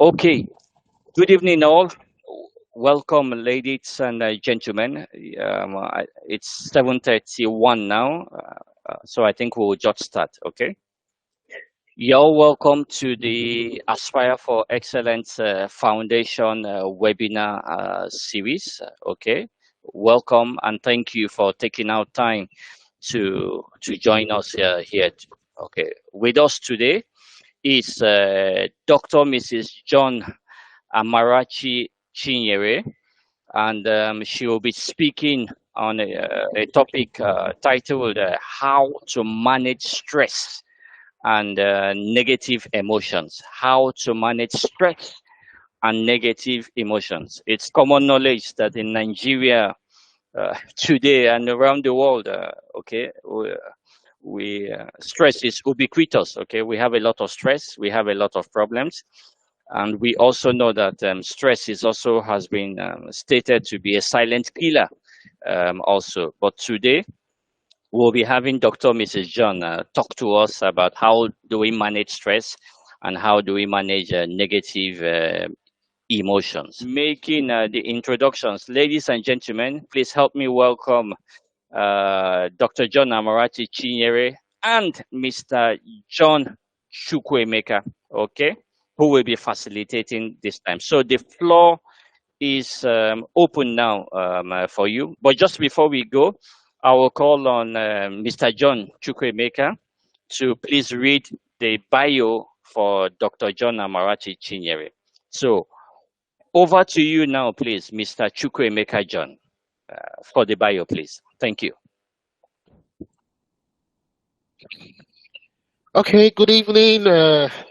Okay, good evening, all. Welcome, ladies and gentlemen. It's 7:31 now, so I think we'll just start. Okay, you're welcome to the Aspire for Excellence Foundation webinar series. Okay, welcome and thank you for taking out time to join us here. Okay, with us today is Dr. Mrs. John Amarachi Chinyere, and she will be speaking on a topic titled How to Manage Stress and Negative Emotions. How to manage stress and negative emotions. It's common knowledge that in Nigeria today and around the world, okay, we stress is ubiquitous. Okay, we have a lot of stress, we have a lot of problems, and we also know that stress is also has been stated to be a silent killer also. But today we'll be having Dr. Mrs. John talk to us about how do we manage stress and how do we manage negative emotions. Making the introductions, ladies and gentlemen, please help me welcome Dr. John Amarachi Chinyere and Mr. John Chukwemeka, okay, who will be facilitating this time. So the floor is open now for you. But just before we go, I will call on Mr. John Chukwemeka to please read the bio for Dr. John Amarachi Chinyere. So over to you now, please, Mr. Chukwemeka John, for the bio, please. Thank you. Okay, good evening,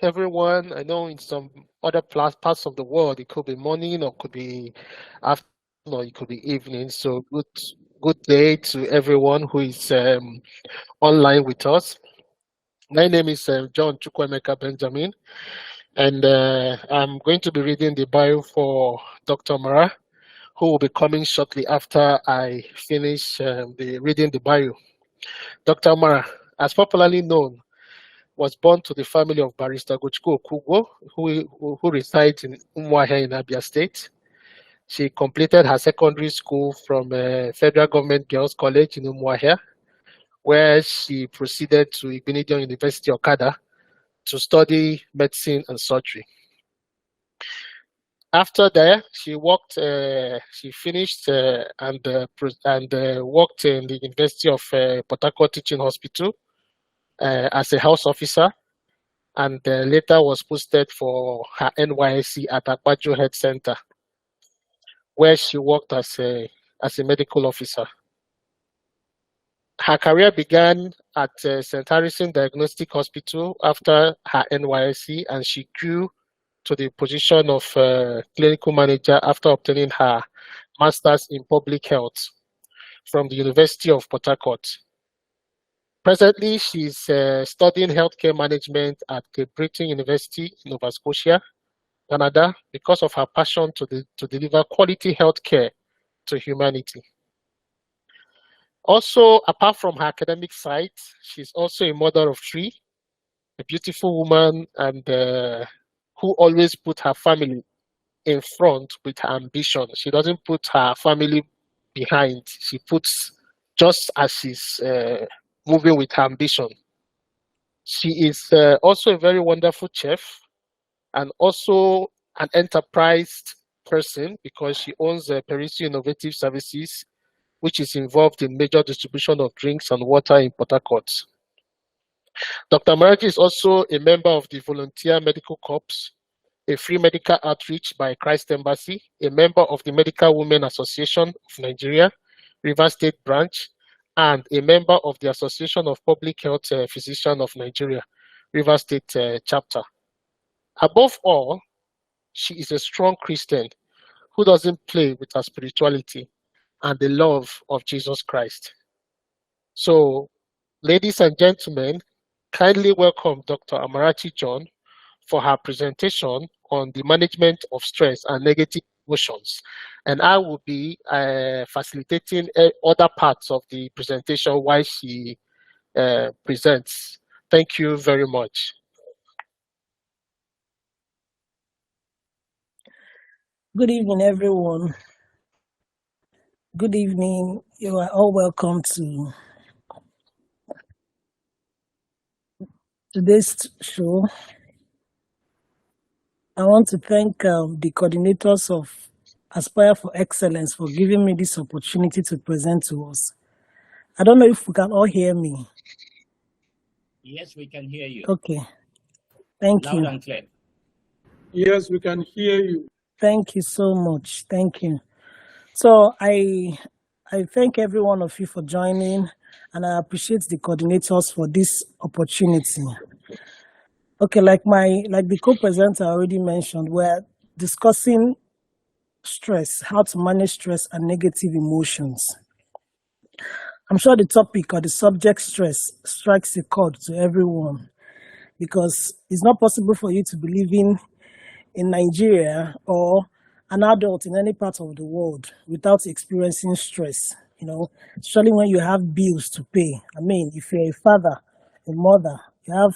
everyone. I know in some other parts of the world, it could be morning or could be afternoon or it could be evening. So good day to everyone who is online with us. My name is John Chukwemeka Benjamin, and I'm going to be reading the bio for Dr. Mara, who will be coming shortly after I finish reading the bio. Dr. Mara, as popularly known, was born to the family of Barrister Gochko Okugwo, who resides in Umuahia in Abia State. She completed her secondary school from Federal Government Girls College in Umuahia, where she proceeded to Igbinidion University Okada to study medicine and surgery. After that, she finished and worked in the University of Port Harcourt Teaching Hospital as a house officer, and later was posted for her NYSC at Akpaju Health Center, where she worked as a medical officer. Her career began at St. Harrison Diagnostic Hospital after her NYSC, and she grew to the position of clinical manager after obtaining her master's in public health from the University of Port Harcourt. Presently, she's studying healthcare management at Cape Breton University, Nova Scotia, Canada, because of her passion to deliver quality healthcare to humanity. Also, apart from her academic side, she's also a mother of three, a beautiful woman, and who always put her family in front with her ambition. She doesn't put her family behind. She puts just as she's moving with her ambition. She is also a very wonderful chef and also an enterprise person because she owns Perisi Innovative Services, which is involved in major distribution of drinks and water in Port Harcourt. Dr. Amarachi is also a member of the Volunteer Medical Corps, a free medical outreach by Christ Embassy, a member of the Medical Women Association of Nigeria, Rivers State Branch, and a member of the Association of Public Health Physicians of Nigeria, Rivers State Chapter. Above all, she is a strong Christian who doesn't play with her spirituality and the love of Jesus Christ. So, ladies and gentlemen, kindly welcome Dr. Amarachi John for her presentation on the management of stress and negative emotions. And I will be facilitating other parts of the presentation while she presents. Thank you very much. Good evening, everyone. Good evening. You are all welcome to today's show. I want to thank the coordinators of Aspire for Excellence for giving me this opportunity to present to us. I don't know if you can all hear me. Yes, we can hear you. Okay. Thank Loud you. and clear. Yes, we can hear you. Thank you so much. Thank you. So I thank every one of you for joining, and I appreciate the coordinators for this opportunity. Okay, like the co-presenter already mentioned, we're discussing stress, how to manage stress and negative emotions. I'm sure the topic or the subject stress strikes a chord to everyone because it's not possible for you to be living in Nigeria or an adult in any part of the world without experiencing stress. Especially when you have bills to pay. I mean, if you're a father, a mother, you have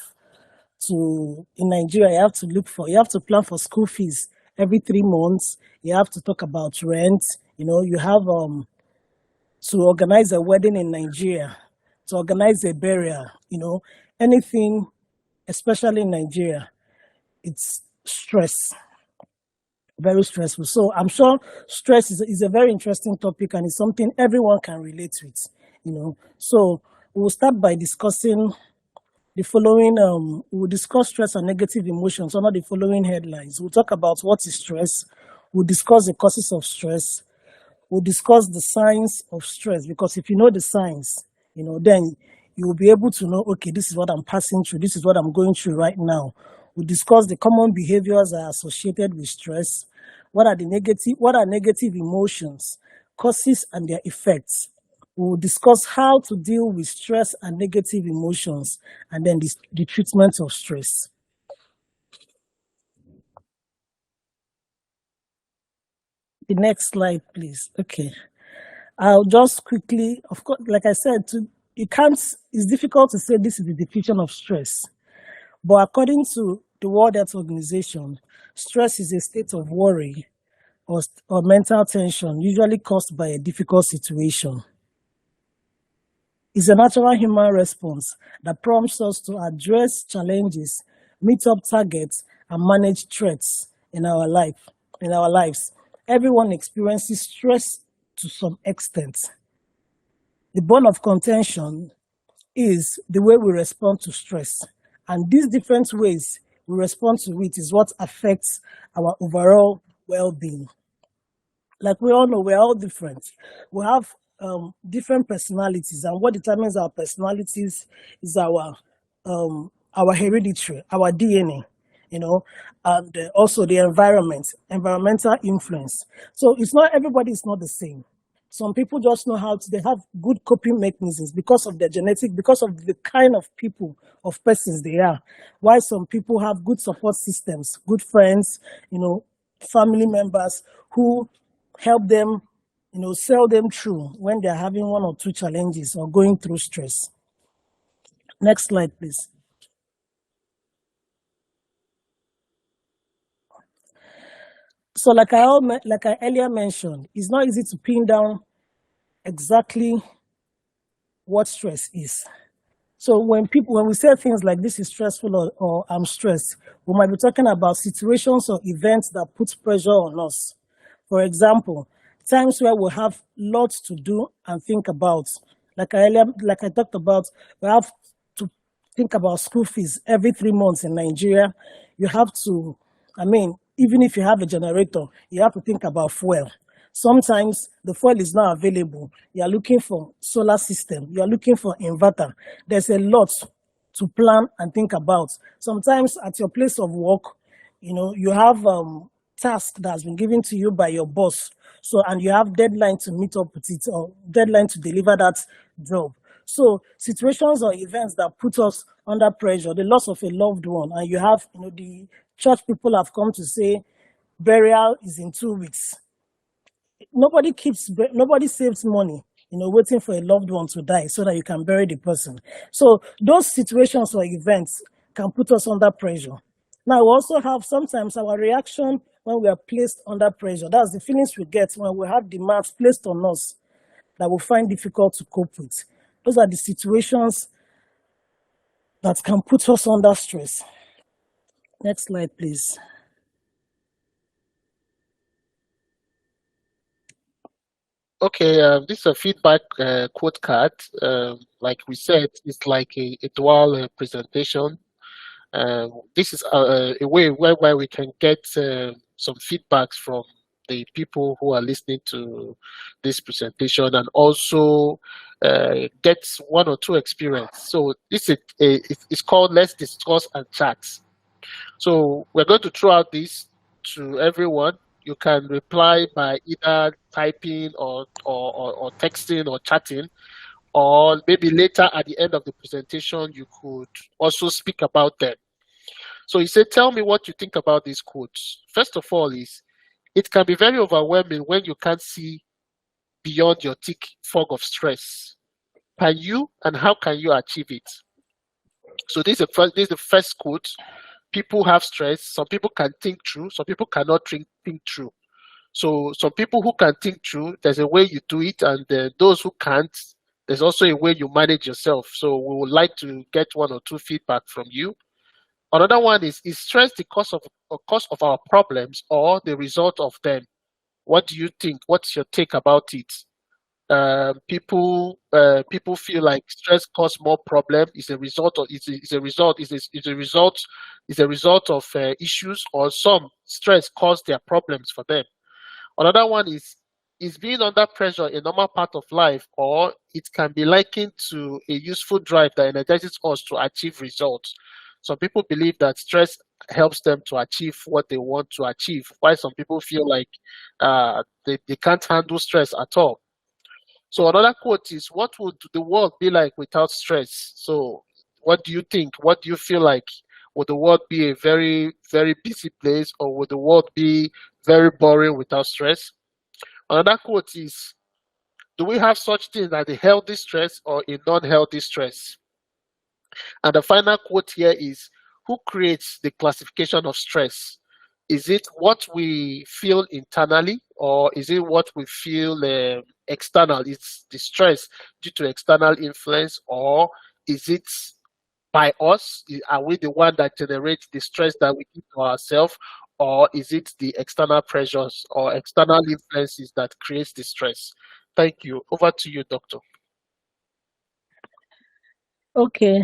in Nigeria, you have to plan for school fees every 3 months. You have to talk about rent. You have to organize a wedding in Nigeria, to organize a burial. Anything, especially in Nigeria, it's stress, very stressful. So I'm sure stress is a very interesting topic and it's something everyone can relate with. So we'll start by discussing the following. We'll discuss stress and negative emotions under the following headlines. We'll talk about what is stress. We'll discuss the causes of stress. We'll discuss the signs of stress, because if you know the signs, then you will be able to know, okay, this is what I'm passing through. This is what I'm going through right now. We'll discuss the common behaviors that are associated with stress. What are negative emotions, causes and their effects. We'll discuss how to deal with stress and negative emotions, and then the treatment of stress. The next slide, please. Okay. I'll just quickly, of course, like I said, it's difficult to say this is the definition of stress. But according to the World Health Organization, stress is a state of worry or mental tension, usually caused by a difficult situation. It's a natural human response that prompts us to address challenges, meet up targets, and manage threats in our lives. Everyone experiences stress to some extent. The bone of contention is the way we respond to stress. And these different ways we respond to it is what affects our overall well-being. Like we all know, we're all different. We have different personalities, and what determines our personalities is our hereditary, our DNA, and also the environmental influence. So it's not everybody is not the same. Some people just know they have good coping mechanisms because of their genetic, because of the kind of people, of persons they are. While some people have good support systems, good friends, family members who help them, sail them through when they're having one or two challenges or going through stress. Next slide, please. So like I earlier mentioned, it's not easy to pin down exactly what stress is. So when we say things like this is stressful or I'm stressed, we might be talking about situations or events that put pressure on us. For example, times where we have lots to do and think about. Like I talked about, we have to think about school fees every 3 months in Nigeria. You have to, I mean, even if you have a generator, you have to think about fuel. Sometimes the fuel is not available. You are looking for solar system. You are looking for inverter. There's a lot to plan and think about. Sometimes at your place of work, you have task that has been given to you by your boss. So, and you have deadline to meet up with it or deadline to deliver that job. So situations or events that put us under pressure, the loss of a loved one, and you have, the church people have come to say burial is in 2 weeks. Nobody saves money, waiting for a loved one to die so that you can bury the person. So those situations or events can put us under pressure. Now we also have sometimes our reaction when we are placed under pressure. That's the feelings we get when we have demands placed on us that we find difficult to cope with. Those are the situations that can put us under stress. Next slide, please. Okay, this is a feedback quote card. Like we said, it's like a dual presentation. This is a way whereby we can get some feedbacks from the people who are listening to this presentation, and also get one or two experience. So this is it's called Let's Discuss and Chat. So we're going to throw out this to everyone. You can reply by either typing or texting or chatting, or maybe later at the end of the presentation, you could also speak about them. So he said, tell me what you think about these quotes. First of all, it can be very overwhelming when you can't see beyond your thick fog of stress. Can you, and how can you achieve it? So this is the first quote. People have stress. Some people can think through. Some people cannot think through. So some people who can think through, there's a way you do it, and those who can't, there's also a way you manage yourself. So we would like to get one or two feedback from you. Another one is stress the cause of our problems or the result of them? What do you think? What's your take about it? People feel like stress cause more problem. Is a result of is a result of issues, or some stress cause their problems for them. Another one is being under pressure a normal part of life, or it can be likened to a useful drive that energizes us to achieve results. Some people believe that stress helps them to achieve what they want to achieve, while some people feel like they can't handle stress at all. So another quote is, what would the world be like without stress? So what do you think? What do you feel like? Would the world be a very, very busy place, or would the world be very boring without stress? Another quote is, do we have such things as a healthy stress or a non-healthy stress? And the final quote here is, who creates the classification of stress? Is it what we feel internally, or is it what we feel external? It's the stress due to external influence, or is it by us? Are we the one that generates the stress that we give to ourselves, or is it the external pressures or external influences that creates the stress? Thank you. Over to you, Doctor. Okay.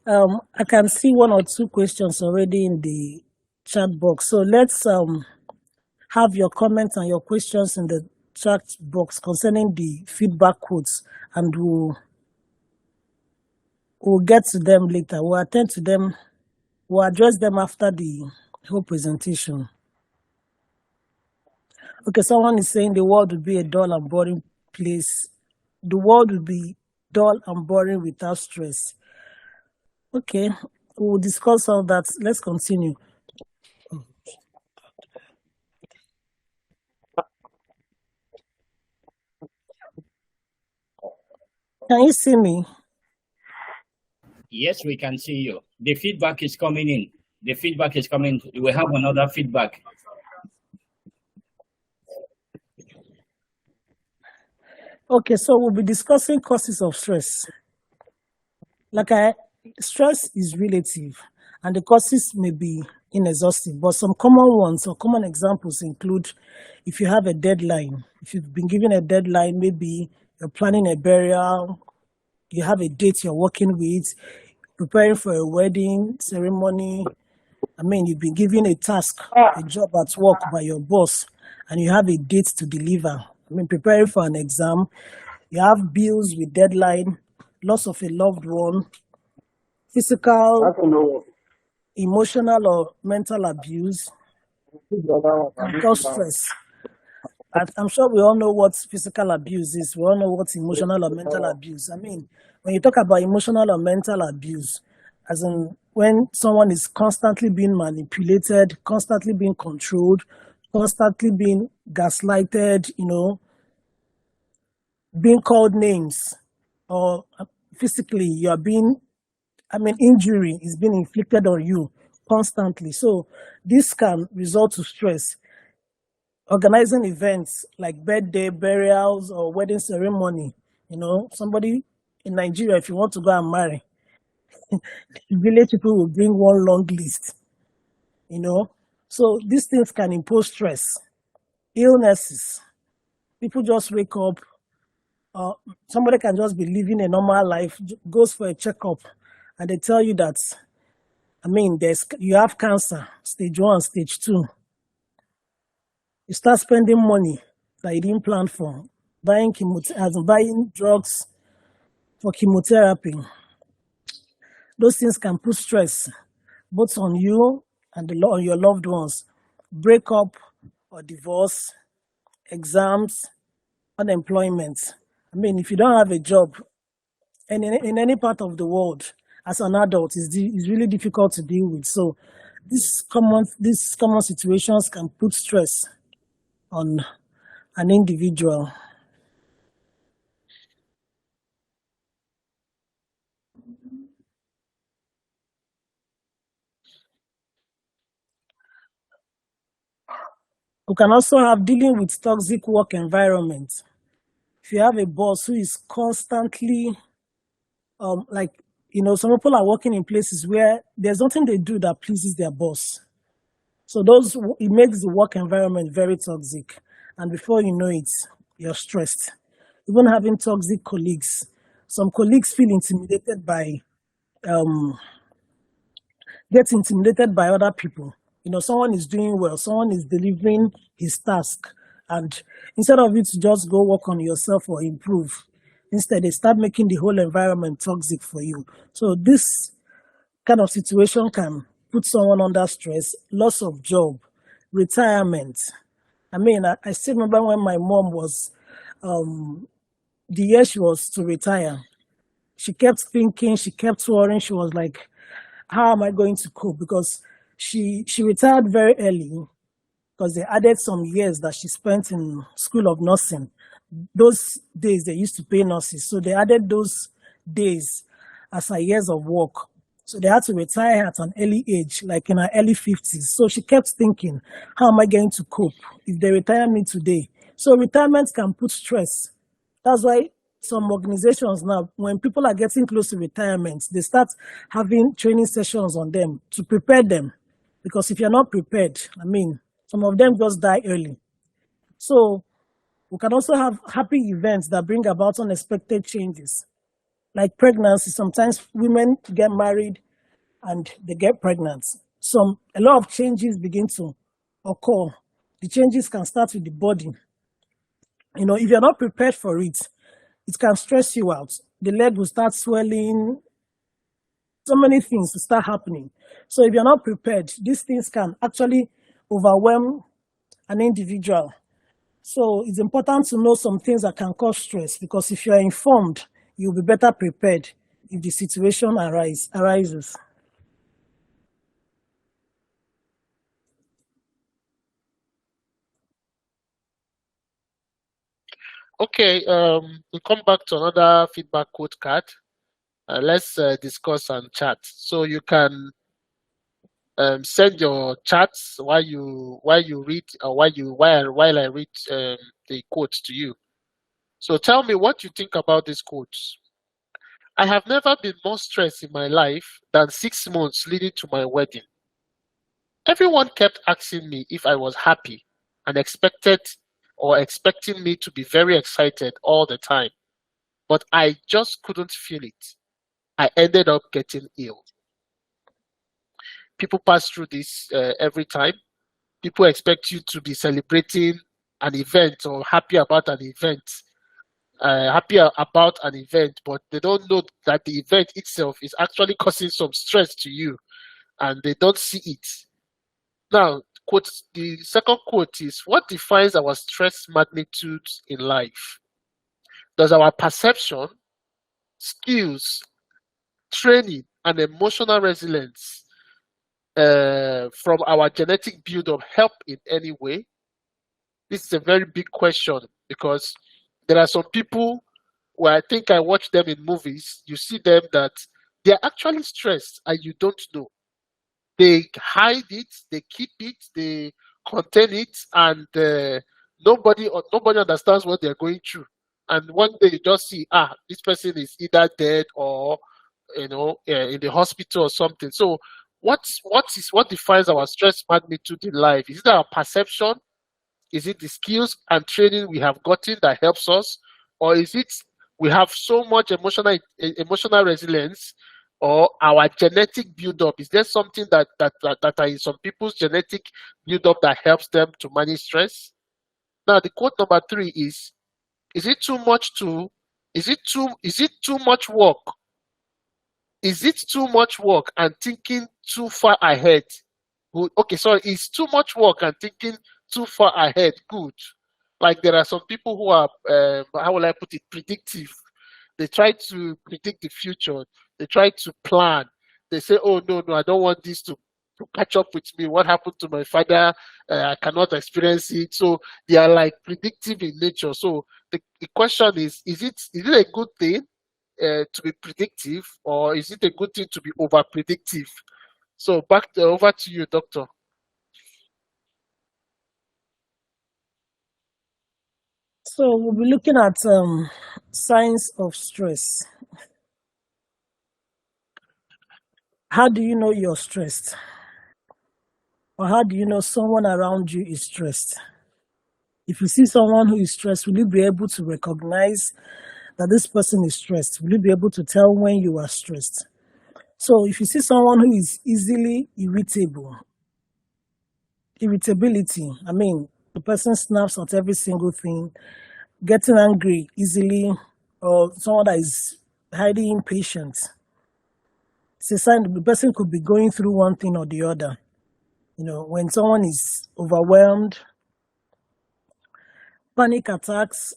I can see one or two questions already in the chat box. So let's have your comments and your questions in the chat box concerning the feedback quotes, and we'll get to them later. We'll attend to them. We'll address them after the whole presentation. Okay, someone is saying the world would be a dull and boring place. The world would be dull and boring without stress. Okay, we'll discuss all that. Let's continue. Can you see me? Yes, we can see you. The feedback is coming in. The feedback is coming. We have another feedback. Okay, so we'll be discussing causes of stress. Stress is relative, and the causes may be inexhaustive, but some common ones or common examples include, if you have a deadline, if you've been given a deadline, maybe you're planning a burial, you have a date you're working with, preparing for a wedding ceremony. You've been given a task, a job at work by your boss, and you have a date to deliver. Preparing for an exam, you have bills with deadline, loss of a loved one, physical, emotional, or mental abuse can cause stress. I'm sure we all know what physical abuse is. We all know what emotional or mental abuse. When you talk about emotional or mental abuse, as in when someone is constantly being manipulated, constantly being controlled, constantly being gaslighted, being called names, or physically you are being, injury is being inflicted on you constantly. So this can result to stress. organizing events like birthday, burials, or wedding ceremony. Somebody in Nigeria, if you want to go and marry, village people will bring one long list, you know. So these things can impose stress, illnesses. People just wake up. Somebody can just be living a normal life, goes for a checkup, and they tell you that, you have cancer, stage 1, stage 2. You start spending money that you didn't plan for, buying drugs for chemotherapy. Those things can put stress both on you and on your loved ones. Breakup or divorce, exams, unemployment. If you don't have a job and in any part of the world, as an adult, it's really difficult to deal with. So these common situations can put stress on an individual. We can also have dealing with toxic work environment. If you have a boss who is constantly, some people are working in places where there's nothing they do that pleases their boss. So it makes the work environment very toxic. And before you know it, you're stressed. Even having toxic colleagues. Some colleagues feel intimidated um, get intimidated by other people. Someone is doing well, someone is delivering his task, and instead of you to just go work on yourself or improve, instead they start making the whole environment toxic for you. So this kind of situation can put someone under stress, loss of job, retirement. I still remember when my mom was, the year she was to retire, she kept thinking, she kept worrying. She was like, how am I going to cope? Because she retired very early because they added some years that she spent in school of nursing. Those days they used to pay nurses, so they added those days as her years of work. So they had to retire at an early age, like in her early 50s. So she kept thinking, how am I going to cope if they retire me today? So retirement can put stress. That's why some organizations now, when people are getting close to retirement, they start having training sessions on them to prepare them. Because if you're not prepared, some of them just die early. So we can also have happy events that bring about unexpected changes, like pregnancy. Sometimes women get married and they get pregnant. A lot of changes begin to occur. The changes can start with the body. If you're not prepared for it, it can stress you out. The leg will start swelling. So many things will start happening. So if you're not prepared, these things can actually overwhelm an individual. So it's important to know some things that can cause stress, because if you're informed, you'll be better prepared if the situation arises. Okay, we come back to another feedback quote card. Let's discuss and chat. So you can send your chats while you read, or while I read the quotes to you. So tell me what you think about these quotes. I have never been more stressed in my life than 6 months leading to my wedding. Everyone kept asking me if I was happy and expecting me to be very excited all the time, but I just couldn't feel it. I ended up getting ill. People pass through this every time. People expect you to be celebrating an event or happy about an event, but they don't know that the event itself is actually causing some stress to you, and they don't see it. Now, the second quote is, what defines our stress magnitude in life? Does our perception, skills, training, and emotional resilience from our genetic build-up help in any way? This is a very big question, because there are some people where I think I watch them in movies. You see them that they're actually stressed and you don't know. They hide it, they keep it, they contain it, and nobody understands what they're going through. And one day you just see, this person is either dead or in the hospital or something. So what defines our stress magnitude in life? Is it our perception? Is it the skills and training we have gotten that helps us, or is it we have so much emotional resilience, or our genetic build-up? Is there something that are in some people's genetic build-up that helps them to manage stress? Now, the quote number 3 is it too much to is it too much work? Is it too much work and thinking too far ahead? Good. Okay, sorry, it's too much work and thinking too far ahead. Good. Like there are some people who are, how will I put it, predictive. They try to predict the future. They try to plan. They say, "Oh no, no, I don't want this to catch up with me. What happened to my father? I cannot experience it." So they are like predictive in nature. So the question is it a good thing to be predictive, or is it a good thing to be over predictive? So over to you, doctor. So we'll be looking at signs of stress. How do you know you're stressed? Or how do you know someone around you is stressed? If you see someone who is stressed, will you be able to recognize that this person is stressed? Will you be able to tell when you are stressed? So if you see someone who is easily irritable, irritability, I mean, the person snaps at every single thing, getting angry easily, or someone that is highly impatient, it's a sign that the person could be going through one thing or the other. When someone is overwhelmed, panic attacks,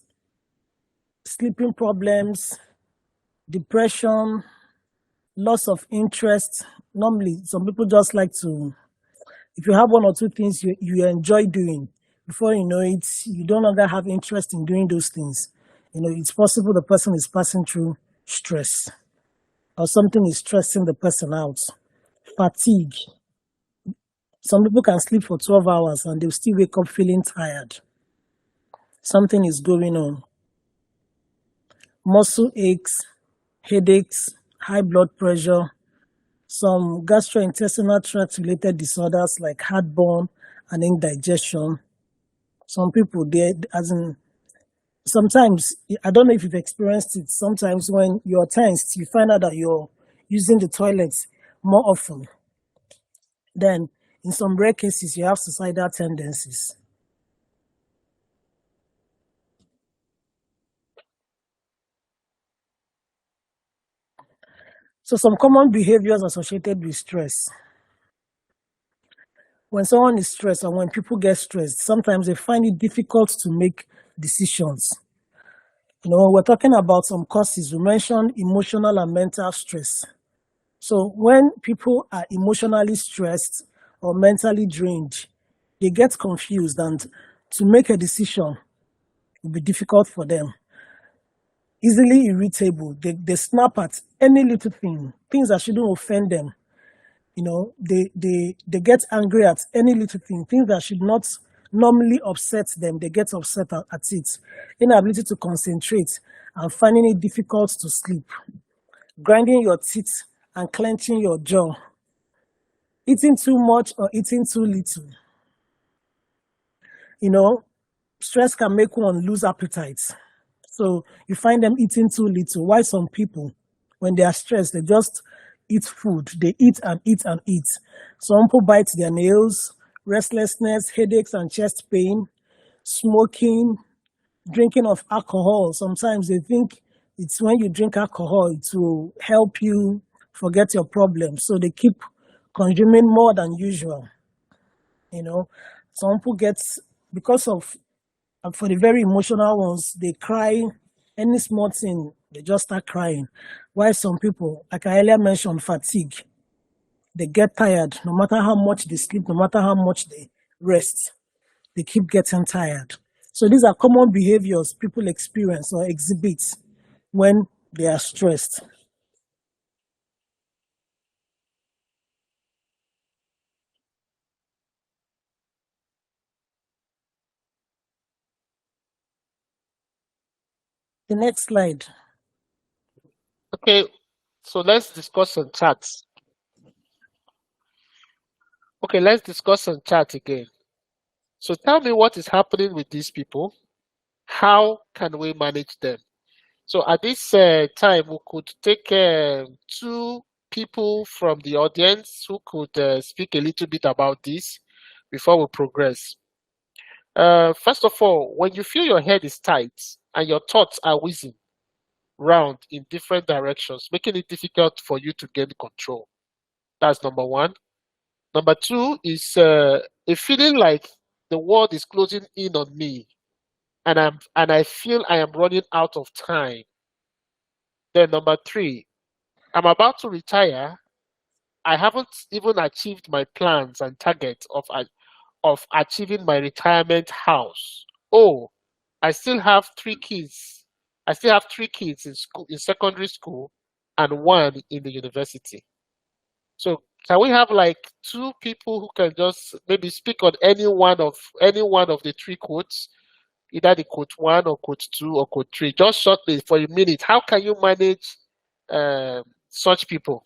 sleeping problems, depression, loss of interest. Normally, some people just like to, if you have one or two things you enjoy doing, before you know it, you no longer have interest in doing those things. It's possible the person is passing through stress or something is stressing the person out. Fatigue. Some people can sleep for 12 hours and they'll still wake up feeling tired. Something is going on. Muscle aches, headaches, high blood pressure, some gastrointestinal tract related disorders like heartburn and indigestion. Some people, as in, sometimes, I don't know if you've experienced it, sometimes when you're tensed, you find out that you're using the toilet more often. Then, in some rare cases, you have suicidal tendencies. So, some common behaviors associated with stress. When someone is stressed or when people get stressed, sometimes they find it difficult to make decisions. We're talking about some causes. We mentioned emotional and mental stress. So when people are emotionally stressed or mentally drained, they get confused, and to make a decision will be difficult for them. Easily irritable, they snap at any little thing, things that shouldn't offend them. They get angry at any little thing, things that should not normally upset them, they get upset at it. Inability to concentrate and finding it difficult to sleep. Grinding your teeth and clenching your jaw. Eating too much or eating too little. Stress can make one lose appetite. So you find them eating too little. Why some people, when they are stressed, they just eat food. They eat and eat and eat. Some people bite their nails, restlessness, headaches and chest pain, smoking, drinking of alcohol. Sometimes they think it's when you drink alcohol, it will help you forget your problems. So they keep consuming more than usual. Some people get, because of, for the very emotional ones, they cry. Any small thing, they just start crying. While some people, like I earlier mentioned, fatigue, they get tired. No matter how much they sleep, no matter how much they rest, they keep getting tired. So these are common behaviors people experience or exhibit when they are stressed. The next slide. Okay, so let's discuss on charts. Okay, let's discuss on chart again. So tell me what is happening with these people. How can we manage them? So at this time, we could take two people from the audience who could speak a little bit about this before we progress. First of all, when you feel your head is tight and your thoughts are whizzing round in different directions, making it difficult for you to gain control. That's number one. Number two is a feeling like the world is closing in on me, and I feel I am running out of time. Then number three, I'm about to retire. I haven't even achieved my plans and targets of achieving my retirement house. Oh, I still have three kids. I still have three kids in school, in secondary school, and one in the university. So can we have like two people who can just maybe speak on any one of the three quotes, either the quote one or quote two or quote three, just shortly for a minute. How can you manage such people?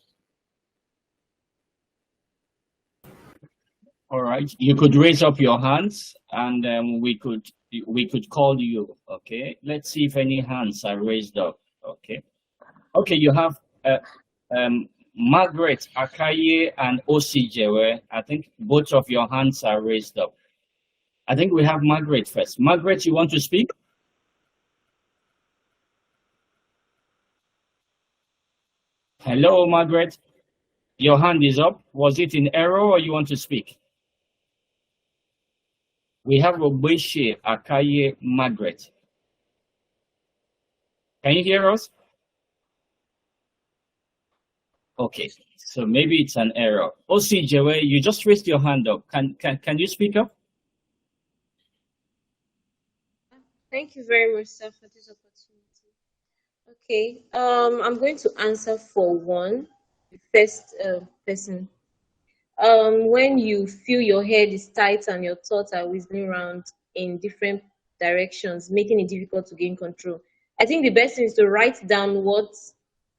All right. You could raise up your hands, and we could call you. Okay. Let's see if any hands are raised up. Okay. Okay. You have Margaret Akaye and Osijewe. I think both of your hands are raised up. I think we have Margaret first. Margaret, you want to speak? Hello, Margaret. Your hand is up. Was it in error or you want to speak? We have Obeshe Akaye Margaret. Can you hear us? Okay, so maybe it's an error. Osijewe, you just raised your hand up. Can you speak up? Thank you very much, sir, for this opportunity. Okay, I'm going to answer for one, the first person. When you feel your head is tight and your thoughts are whistling around in different directions, making it difficult to gain control. I think the best thing is to write down what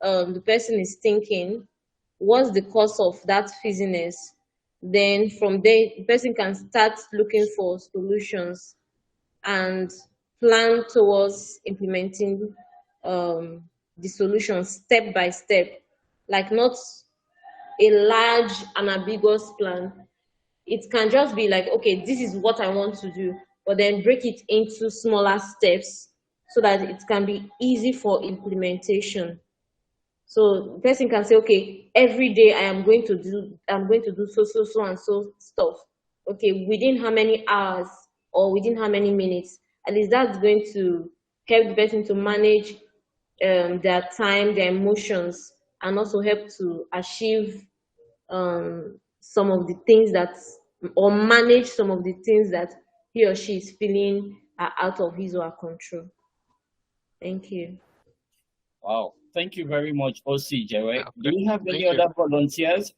the person is thinking, what's the cause of that fizziness. Then from there, the person can start looking for solutions and plan towards implementing the solution step by step, like not a large and ambiguous plan. It can just be like, okay, this is what I want to do, but then break it into smaller steps so that it can be easy for implementation. So the person can say, okay, every day I'm going to do so and so stuff. Okay, within how many hours or within how many minutes? At least that's going to help the person to manage their time, their emotions, and also help to achieve some of the things that, or manage some of the things that he or she is feeling are out of his or her control. Thank you. Wow, thank you very much, Osijewe. Do Okay, you have any thank you. other volunteers?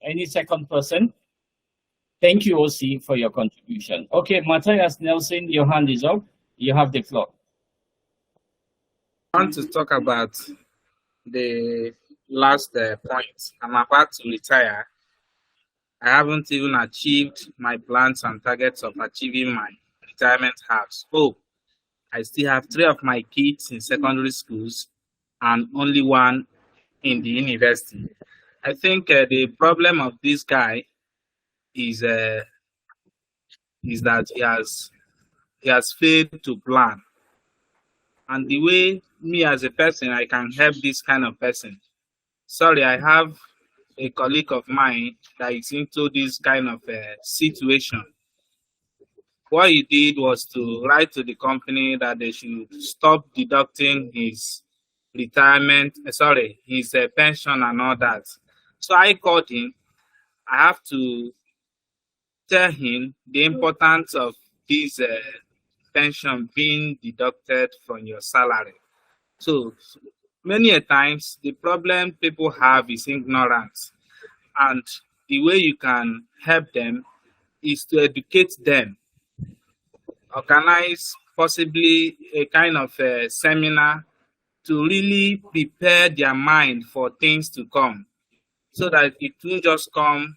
Any second person? Thank you, OC, for your contribution. Okay, Matthias Nelson, your hand is up. You have the floor. I want to talk about the last point. I'm about to retire. I haven't even achieved my plans and targets of achieving my retirement house. Oh, I still have three of my kids in secondary schools and only one in the university. I think the problem of this guy is that he has failed to plan. And the way me as a person I can help this kind of person. Sorry, I have a colleague of mine that is into this kind of situation. What he did was to write to the company that they should stop deducting his his pension and all that. So I called him. I have to tell him the importance of his pension being deducted from your salary. So many a times the problem people have is ignorance, and the way you can help them is to educate them, organize possibly a kind of a seminar to really prepare their mind for things to come so that it won't just come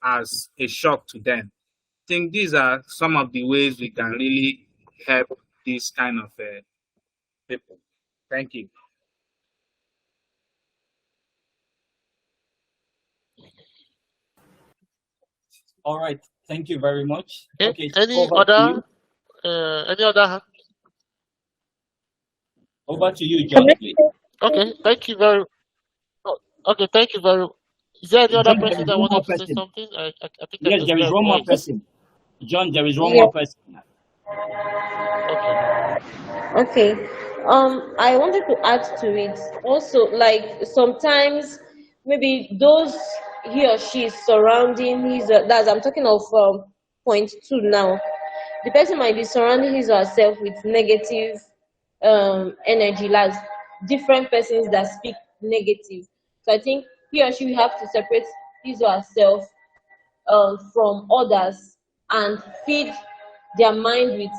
as a shock to them. I think these are some of the ways we can really help this kind of people. Thank you. All right. Thank you very much. Okay. Okay, Any over to other? you. Any other? Over to you, Can John, I please. Okay. Thank you very. Oh, okay. Thank you very. Is there any other John, there person is that one wanted more to say person. something? I think I Yes, just there is heard one more voice. person. John, there is one Yeah. more person. Okay. Okay. I wanted to add to it also, like sometimes maybe those he or she is surrounding his that's I'm talking of point two now. The person might be surrounding his or herself with negative energy, like different persons that speak negative. So I think he or she will have to separate his or herself from others and feed their mind with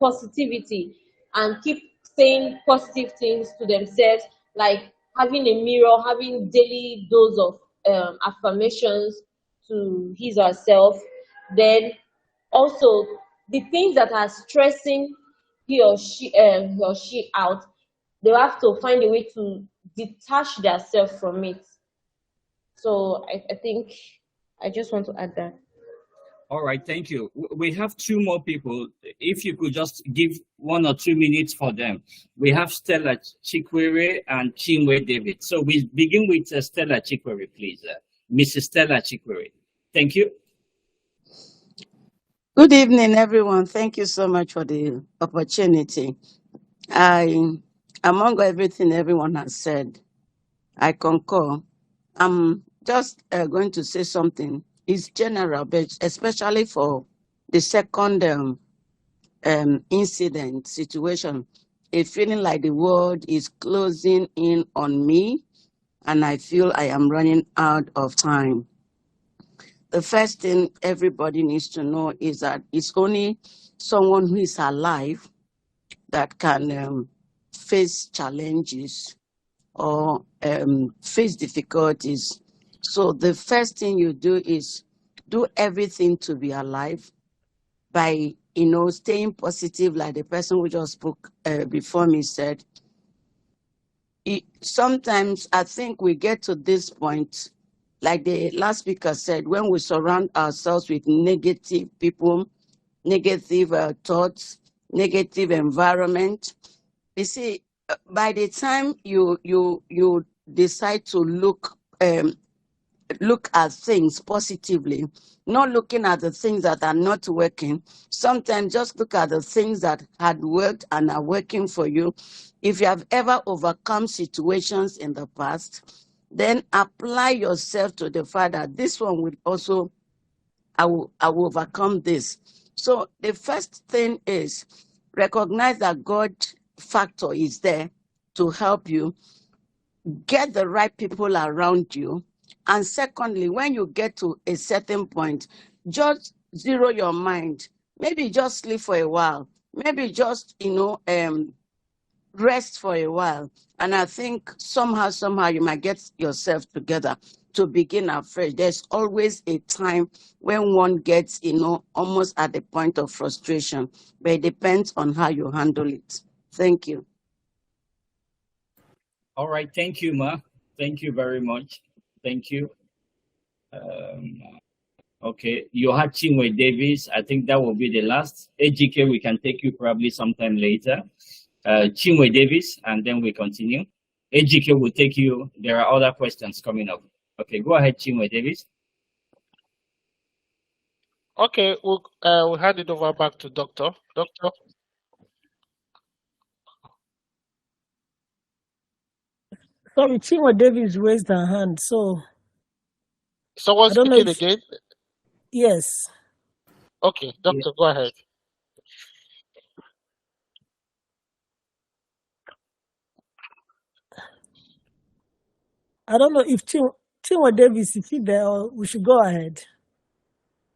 positivity and keep saying positive things to themselves, like having a mirror, having daily dose of affirmations to his or herself. Then also the things that are stressing he or she out, they have to find a way to detach themselves from it. So I think I just want to add that. All right, thank you. We have two more people. If you could just give 1 or 2 minutes for them. We have Stella Chikwere and Chinwe David. So we begin with Stella Chikwere, please. Mrs. Stella Chikwere. Thank you. Good evening, everyone. Thank you so much for the opportunity. Among everything everyone has said, I concur. I'm just going to say something. It's general, but especially for the second incident situation, a feeling like the world is closing in on me, and I feel I am running out of time. The first thing everybody needs to know is that it's only someone who is alive that can face challenges or face difficulties. So the first thing you do is do everything to be alive by staying positive, like the person who just spoke before me said. Sometimes I think we get to this point, like the last speaker said, when we surround ourselves with negative people, negative thoughts, negative environment. You see, by the time you decide to look at things positively, not looking at the things that are not working. Sometimes just look at the things that had worked and are working for you. If you have ever overcome situations in the past, then apply yourself to the fact that this one will also, I will overcome this. So the first thing is recognize that God factor is there to help you get the right people around you. And secondly, when you get to a certain point, just zero your mind. Maybe just sleep for a while. Maybe just, rest for a while. And I think somehow you might get yourself together to begin afresh. There's always a time when one gets, almost at the point of frustration, but it depends on how you handle it. Thank you. All right, thank you, Ma. Thank you very much. Thank you. Okay, you had Chinwe Davis. I think that will be the last. AGK, we can take you probably sometime later. Chinwe Davis, and then we continue. AGK will take you. There are other questions coming up. Okay, go ahead, Chinwe Davis. Okay. We'll hand it over back to Doctor. Doctor. Sorry, Chinwe Davis raised her hand, so Someone I don't know speaking if again? yes. Okay, Yeah. Doctor, go ahead. I don't know if Chinwe Davis, if he there, or we should go ahead.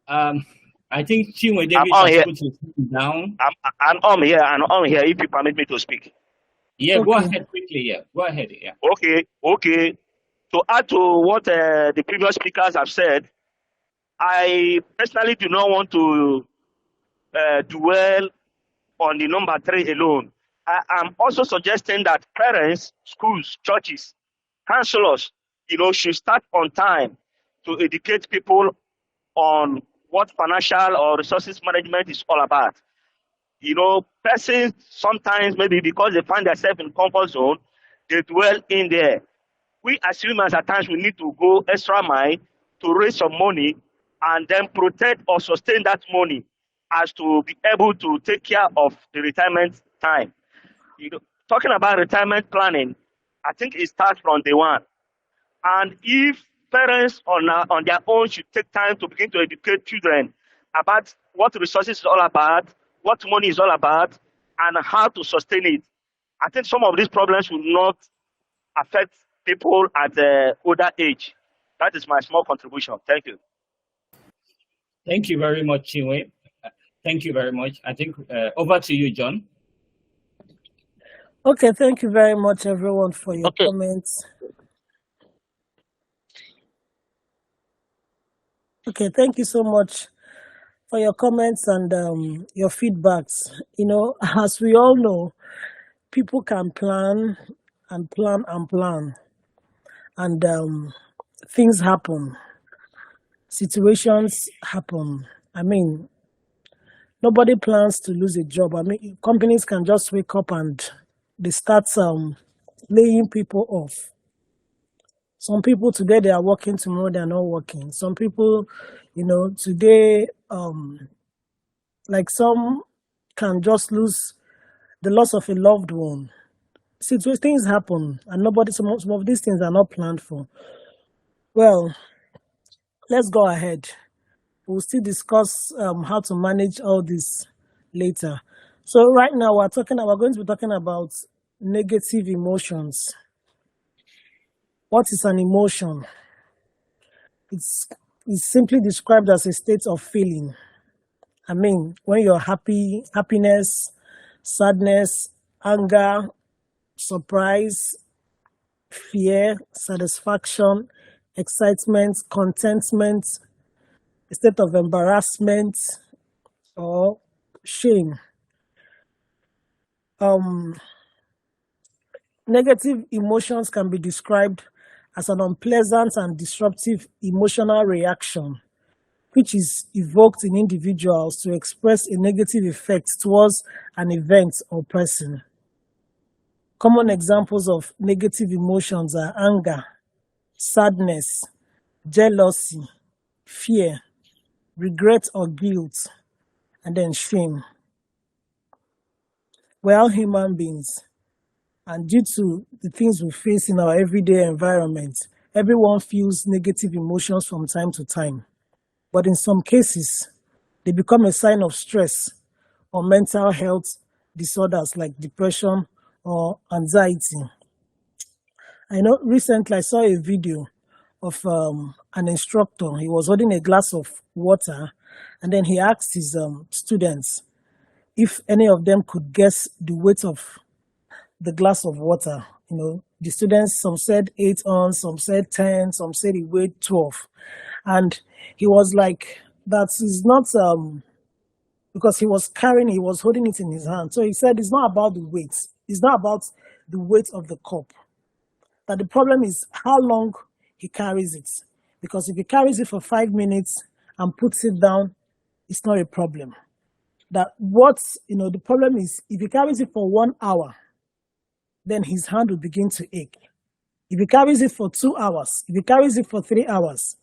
Um, I think Chinwe I'm Davis on has here. put his hand down. I'm on here. I'm on here. If you permit me to speak. Yeah, go Okay. ahead quickly. Yeah, go ahead. Yeah. Okay. To add to what the previous speakers have said, I personally do not want to dwell on the number 3 alone. I am also suggesting that parents, schools, churches, counselors, should start on time to educate people on what financial or resources management is all about. Persons sometimes, maybe because they find themselves in comfort zone, they dwell in there. We as humans at times we need to go extra mile to raise some money and then protect or sustain that money as to be able to take care of the retirement time. Talking about retirement planning, I think it starts from day one. And if parents on their own should take time to begin to educate children about what resources is all about, what money is all about, and how to sustain it, I think some of these problems will not affect people at the older age. That is my small contribution. Thank you. Thank you very much, Chinwe. Thank you very much. I think over to you, John. Okay, thank you very much, everyone, for your Okay. comments. Okay, thank you so much for your comments and your feedbacks. As we all know, people can plan and plan and plan, and things happen, situations happen. I mean, nobody plans to lose a job. I mean, companies can just wake up and they start laying people off. Some people today they are working, tomorrow they are not working. Some people, today, like some can just lose the loss of a loved one. Things happen, and some of these things are not planned for. Well, let's go ahead. We'll still discuss how to manage all this later. So right now we're going to be talking about negative emotions. What is an emotion? It's it's simply described as a state of feeling. I mean, when you're happy, happiness, sadness, anger, surprise, fear, satisfaction, excitement, contentment, a state of embarrassment or shame. Um, Negative emotions can be described as an unpleasant and disruptive emotional reaction, which is evoked in individuals to express a negative effect towards an event or person. Common examples of negative emotions are anger, sadness, jealousy, fear, regret or guilt, and then shame. We're all human beings, and due to the things we face in our everyday environment, everyone feels negative emotions from time to time. But in some cases, they become a sign of stress or mental health disorders like depression or anxiety. I know recently I saw a video of an instructor. He was holding a glass of water, and then he asked his students if any of them could guess the weight of the glass of water. The students, some said 8 ounces, some said 10, some said it weighed 12. And he was like, that is not, because he was holding it in his hand. So he said, it's not about the weight. It's not about the weight of the cup. That the problem is how long he carries it. Because if he carries it for 5 minutes and puts it down, it's not a problem. The problem is if he carries it for 1 hour, then his hand will begin to ache. If he carries it for 2 hours, if he carries it for 3 hours,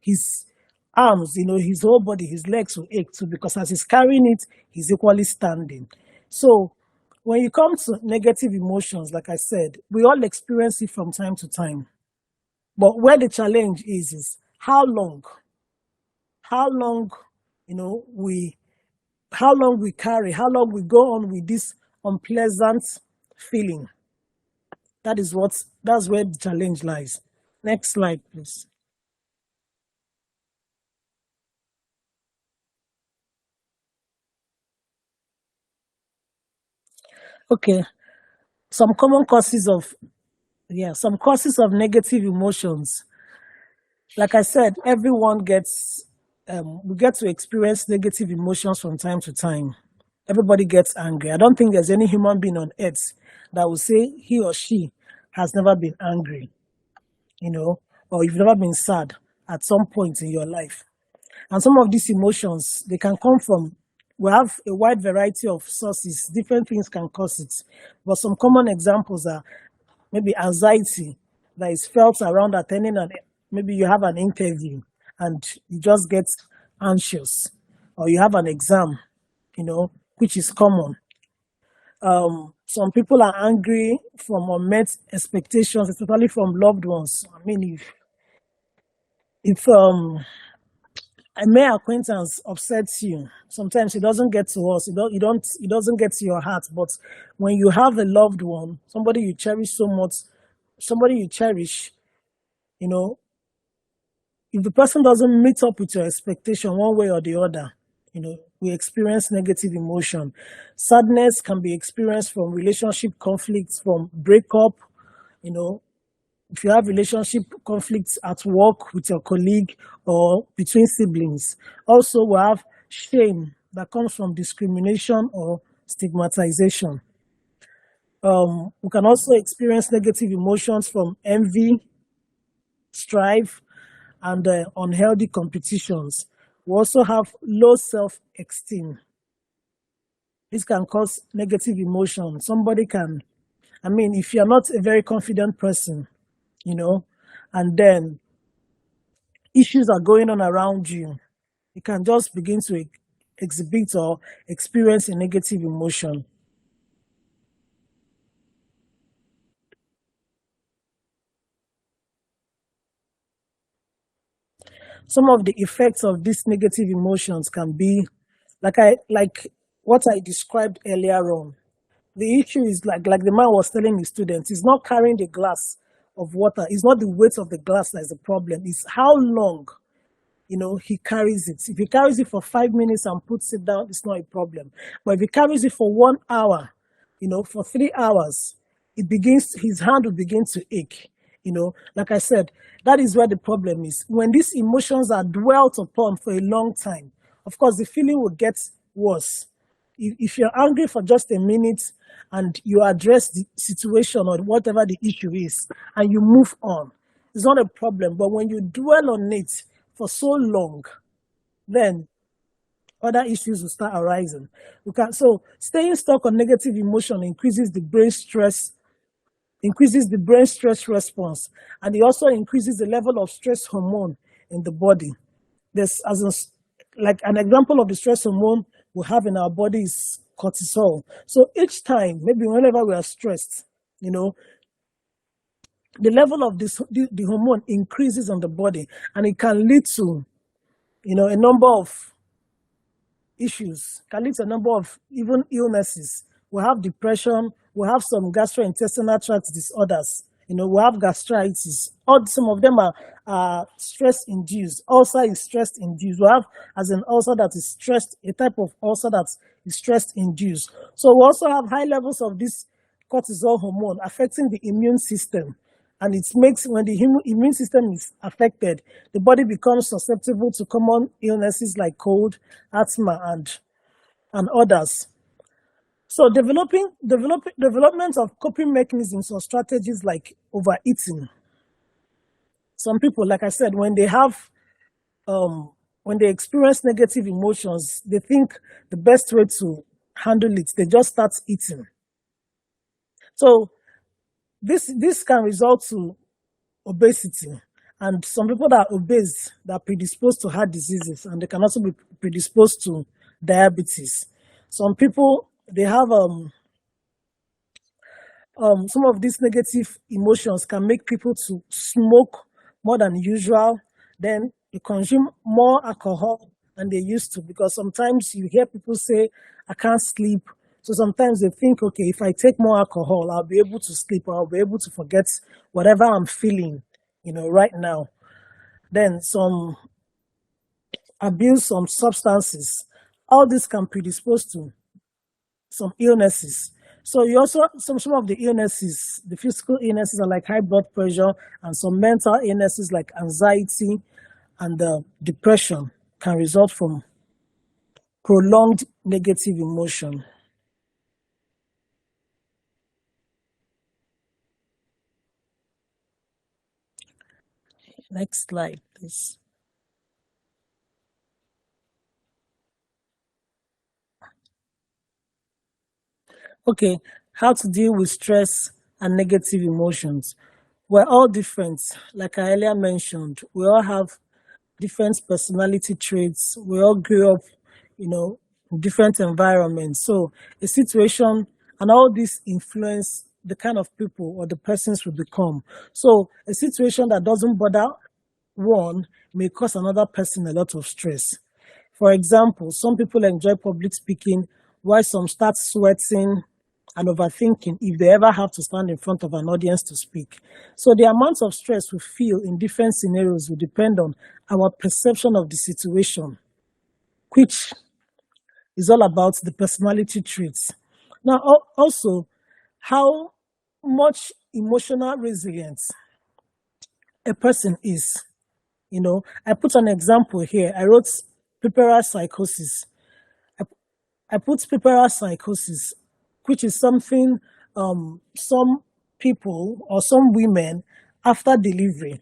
his arms, his whole body, his legs will ache too, because as he's carrying it, he's equally standing. So when you come to negative emotions, like I said, we all experience it from time to time. But where the challenge is how long, how long, you know, we, how long we carry, how long we go on with this unpleasant feeling. That's where the challenge lies. Next slide, please. Okay, some common causes of some causes of negative emotions. Like I said, everyone gets we get to experience negative emotions from time to time. Everybody gets angry. I don't think there's any human being on earth that will say he or she has never been angry, or you've never been sad at some point in your life. And some of these emotions, they can come from, we have a wide variety of sources. Different things can cause it. But some common examples are maybe anxiety that is felt around attending maybe you have an interview and you just get anxious, or you have an exam, which is common. Some people are angry from unmet expectations, especially from loved ones. I mean, if a mere acquaintance upsets you, sometimes it doesn't get to us. It doesn't get to your heart. But when you have a loved one, somebody you cherish so much, somebody you cherish, you know, if the person doesn't meet up with your expectation one way or the other, we experience negative emotion. Sadness can be experienced from relationship conflicts, from breakup, if you have relationship conflicts at work with your colleague or between siblings. Also, we have shame that comes from discrimination or stigmatization. We can also experience negative emotions from envy, strife, and unhealthy competitions. We also have low self-esteem. This can cause negative emotion. If you're not a very confident person, and then issues are going on around you, you can just begin to exhibit or experience a negative emotion. Some of the effects of these negative emotions can be like what I described earlier on. The issue is like the man was telling his students, he's not carrying the glass of water. It's not the weight of the glass that is the problem. It's how long he carries it. If he carries it for 5 minutes and puts it down, it's not a problem. But if he carries it for 1 hour, for 3 hours, his hand will begin to ache. Like I said, that is where the problem is. When these emotions are dwelt upon for a long time, of course, the feeling will get worse. If you're angry for just a minute and you address the situation or whatever the issue is and you move on, it's not a problem. But when you dwell on it for so long, then other issues will start arising. So staying stuck on negative emotion increases the brain stress response, and it also increases the level of stress hormone in the body. Like an example of the stress hormone we have in our body is cortisol. So each time, maybe whenever we are stressed, the level of the hormone increases on the body, and it can lead to a number of issues, can lead to a number of even illnesses. We have depression, we have some gastrointestinal tract disorders, we have gastritis. Some of them are stress-induced. Ulcer is stress-induced. We have as an ulcer that is stressed, a type of ulcer that is stress-induced. So we also have high levels of this cortisol hormone affecting the immune system. And it makes, when the immune system is affected, the body becomes susceptible to common illnesses like cold, asthma, and others. So development of coping mechanisms or strategies like overeating. Some people, like I said, when they experience negative emotions, they think the best way to handle it, they just start eating. So this can result to obesity. And some people that are obese, that are predisposed to heart diseases, and they can also be predisposed to diabetes. Some people, they have some of these negative emotions can make people to smoke more than usual. Then they consume more alcohol than they used to, because sometimes you hear people say, I can't sleep. So sometimes they think, okay, if I take more alcohol, I'll be able to sleep, or I'll be able to forget whatever I'm feeling, right now. Then some abuse, some substances. All this can predispose to some illnesses. So you also some of the illnesses, the physical illnesses are like high blood pressure, and some mental illnesses like anxiety and depression can result from prolonged negative emotion. Next slide, please. Okay, how to deal with stress and negative emotions. We're all different. Like I earlier mentioned, we all have different personality traits. We all grew up, in different environments. So a situation and all this influence the kind of people or the persons we become. So a situation that doesn't bother one may cause another person a lot of stress. For example, some people enjoy public speaking, while some start sweating and overthinking if they ever have to stand in front of an audience to speak. So the amount of stress we feel in different scenarios will depend on our perception of the situation, which is all about the personality traits. Now, also, how much emotional resilience a person is. I put an example here. I wrote puerperal psychosis. I put puerperal psychosis, which is something some people or some women after delivery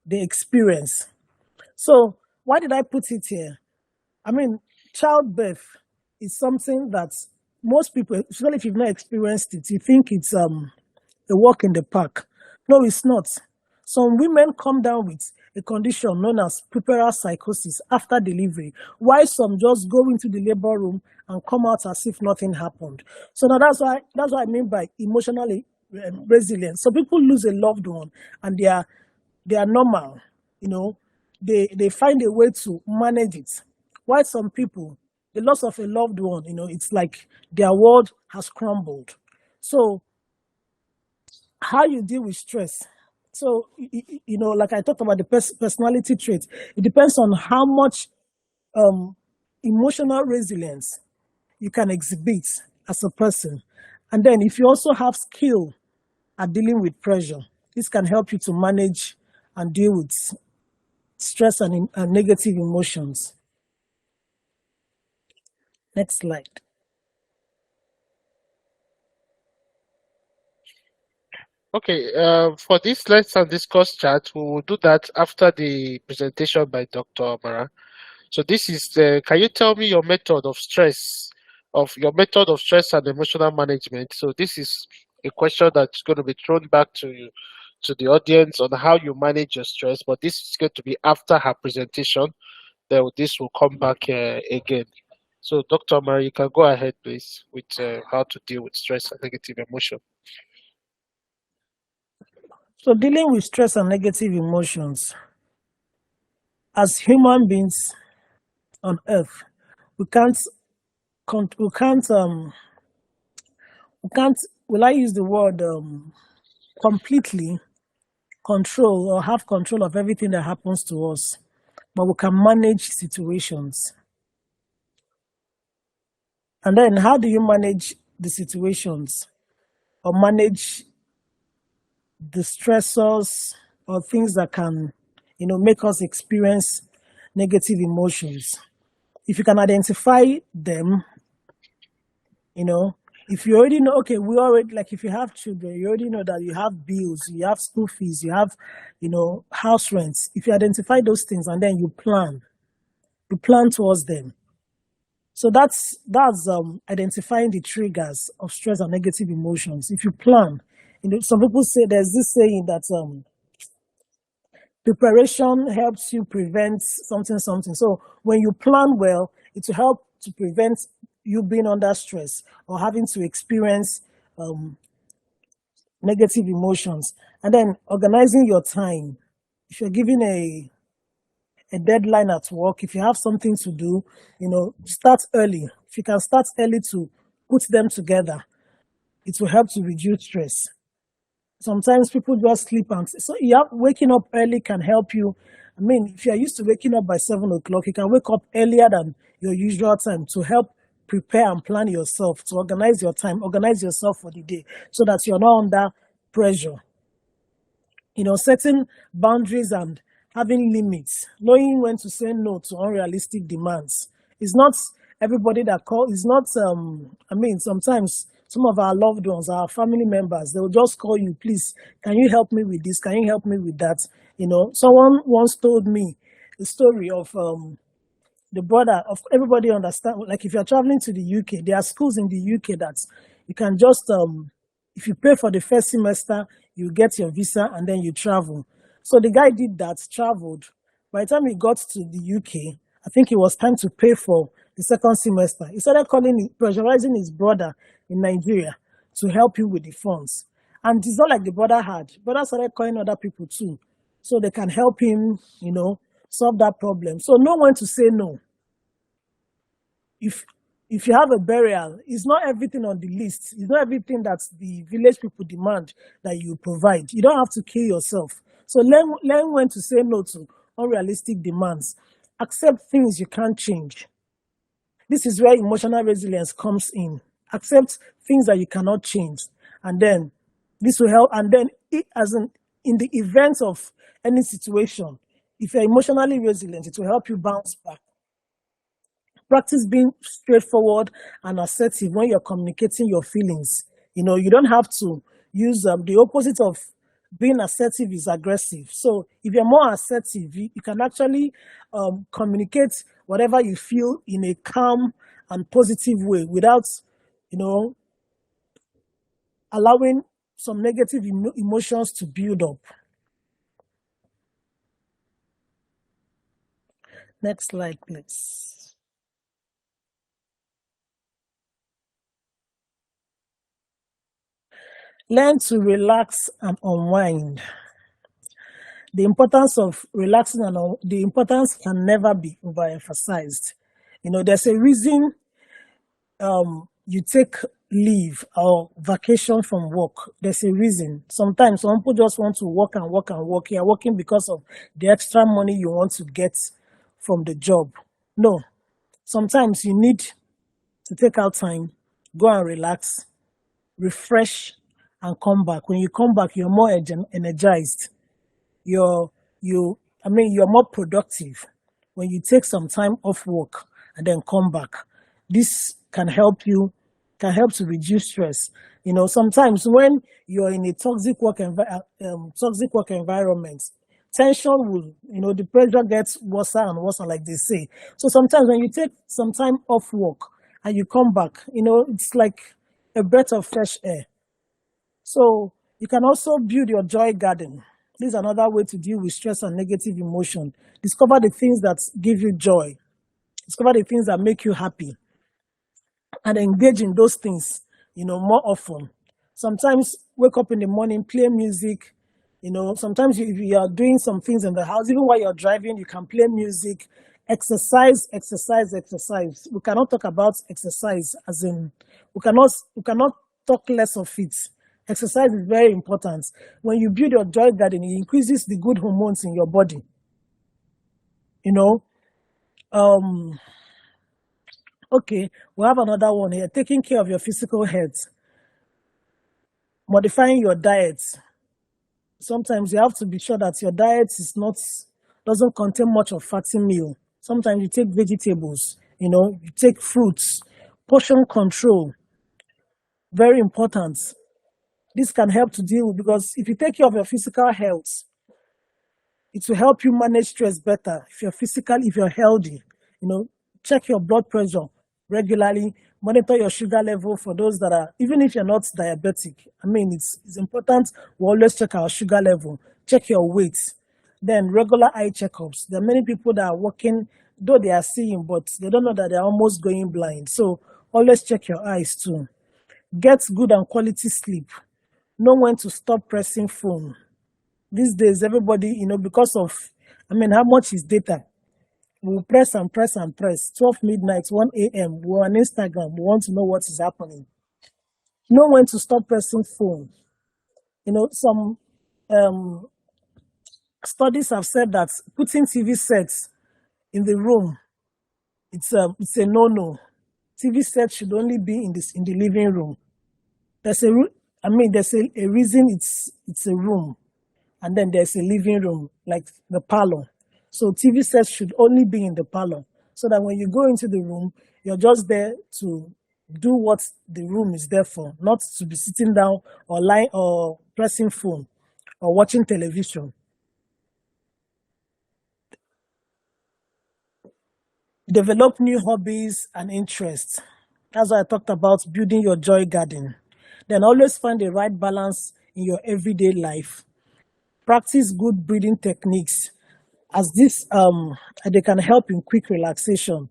they experience. So why did I put it here? I mean, childbirth is something that most people, especially if you've not experienced it, you think it's a walk in the park. No, it's not. Some women come down with a condition known as puerperal psychosis after delivery, while some just go into the labor room and come out as if nothing happened. So now that's what I mean by emotionally resilient. So people lose a loved one and they are normal, they find a way to manage it. While some people, the loss of a loved one, it's like their world has crumbled. So how you deal with stress. So, like I talked about the personality traits, it depends on how much emotional resilience you can exhibit as a person. And then if you also have skill at dealing with pressure, this can help you to manage and deal with stress and negative emotions. Next slide. Okay, for this Let's and Discuss chat, we will do that after the presentation by Dr. Amara. So this is can you tell me your method of stress and emotional management? So this is a question that's going to be thrown back to the audience on how you manage your stress, but this is going to be after her presentation. Then this will come back again. So Dr. Amara, you can go ahead, please, with how to deal with stress and negative emotion. So dealing with stress and negative emotions, as human beings on earth, we can't we can't we can't will I use the word completely control or have control of everything that happens to us, but we can manage situations. And then how do you manage the situations or manage the stressors or things that can make us experience negative emotions? If you can identify them, if you already know, okay, we already, like if you have children, you already know that you have bills, you have school fees, you have, house rents. If you identify those things and then you plan towards them. So that's identifying the triggers of stress and negative emotions. If you plan, some people say there's this saying that preparation helps you prevent something, something. So when you plan well, it will help to prevent you being under stress or having to experience negative emotions. And then organizing your time. If you're given a deadline at work, if you have something to do, start early. If you can start early to put them together, it will help to reduce stress. Sometimes people just sleep so waking up early can help you. I mean, if you're used to waking up by 7 o'clock, you can wake up earlier than your usual time to help prepare and plan yourself, to organize your time, organize yourself for the day so that you're not under pressure. Setting boundaries and having limits, knowing when to say no to unrealistic demands. It's not everybody that call. It's not. Sometimes some of our loved ones, our family members, they will just call you. Please, can you help me with this? Can you help me with that? Someone once told me the story of the brother of everybody understand. Like if you're traveling to the UK, there are schools in the UK that you can just if you pay for the first semester, you get your visa and then you travel. So the guy did that, traveled. By the time he got to the UK, I think it was time to pay for the second semester. He started pressurizing his brother in Nigeria to help him with the funds. And it's not like the brother had. Brother started calling other people too, so they can help him, solve that problem. So know when to say no. If you have a burial, it's not everything on the list. It's not everything that the village people demand that you provide. You don't have to kill yourself. So learn when to say no to unrealistic demands. Accept things you can't change. This is where emotional resilience comes in. Accept things that you cannot change. And then this will help. And then in the event of any situation, if you're emotionally resilient, it will help you bounce back. Practice being straightforward and assertive when you're communicating your feelings. You don't have to use the opposite of being assertive is aggressive. So if you're more assertive, you can actually communicate whatever you feel in a calm and positive way without, allowing some negative emotions to build up. Next slide, please. Learn to relax and unwind. The importance of relaxing the importance can never be overemphasized. There's a reason you take leave or vacation from work. There's a reason. Sometimes some people just want to work and work and work. You're working because of the extra money you want to get from the job. No. Sometimes you need to take out time, go and relax, refresh, and come back. When you come back, you're more energized. You're more productive when you take some time off work and then come back. This can help to reduce stress. Sometimes when you're in a toxic work environment, tension will, the pressure gets worse and worse, like they say. So sometimes when you take some time off work and you come back, it's like a breath of fresh air. So you can also build your joy garden. This is another way to deal with stress and negative emotion. Discover the things that give you joy. Discover the things that make you happy. And engage in those things, more often. Sometimes wake up in the morning, play music. Sometimes if you are doing some things in the house, even while you're driving, you can play music. Exercise. We cannot talk about exercise as in, we cannot talk less of it. Exercise is very important. When you build your joy garden, it increases the good hormones in your body. Okay, we have another one here. Taking care of your physical health. Modifying your diet. Sometimes you have to be sure that your diet doesn't contain much of fatty meal. Sometimes you take vegetables, you take fruits. Portion control. Very important. This can help to deal with, because if you take care of your physical health, it will help you manage stress better. If you're healthy, check your blood pressure regularly, monitor your sugar level for those that are, even if you're not diabetic. It's important we always check our sugar level, check your weight, then regular eye checkups. There are many people that are working, though they are seeing, but they don't know that they're almost going blind. So always check your eyes too. Get good and quality sleep. Know when to stop pressing phone. These days, everybody, because of, how much is data? We'll press and press and press. 12 midnight, 1 a.m. We're on Instagram. We want to know what is happening. Know when to stop pressing phone. Some studies have said that putting TV sets in the room, it's a no-no. TV set should only be in the living room. There's a reason it's a room, and then there's a living room, like the parlor. So TV sets should only be in the parlor, so that when you go into the room, you're just there to do what the room is there for, not to be sitting down or lying or pressing phone or watching television. Develop new hobbies and interests. That's why I talked about building your joy garden. Then always find the right balance in your everyday life. Practice good breathing techniques, as this they can help in quick relaxation.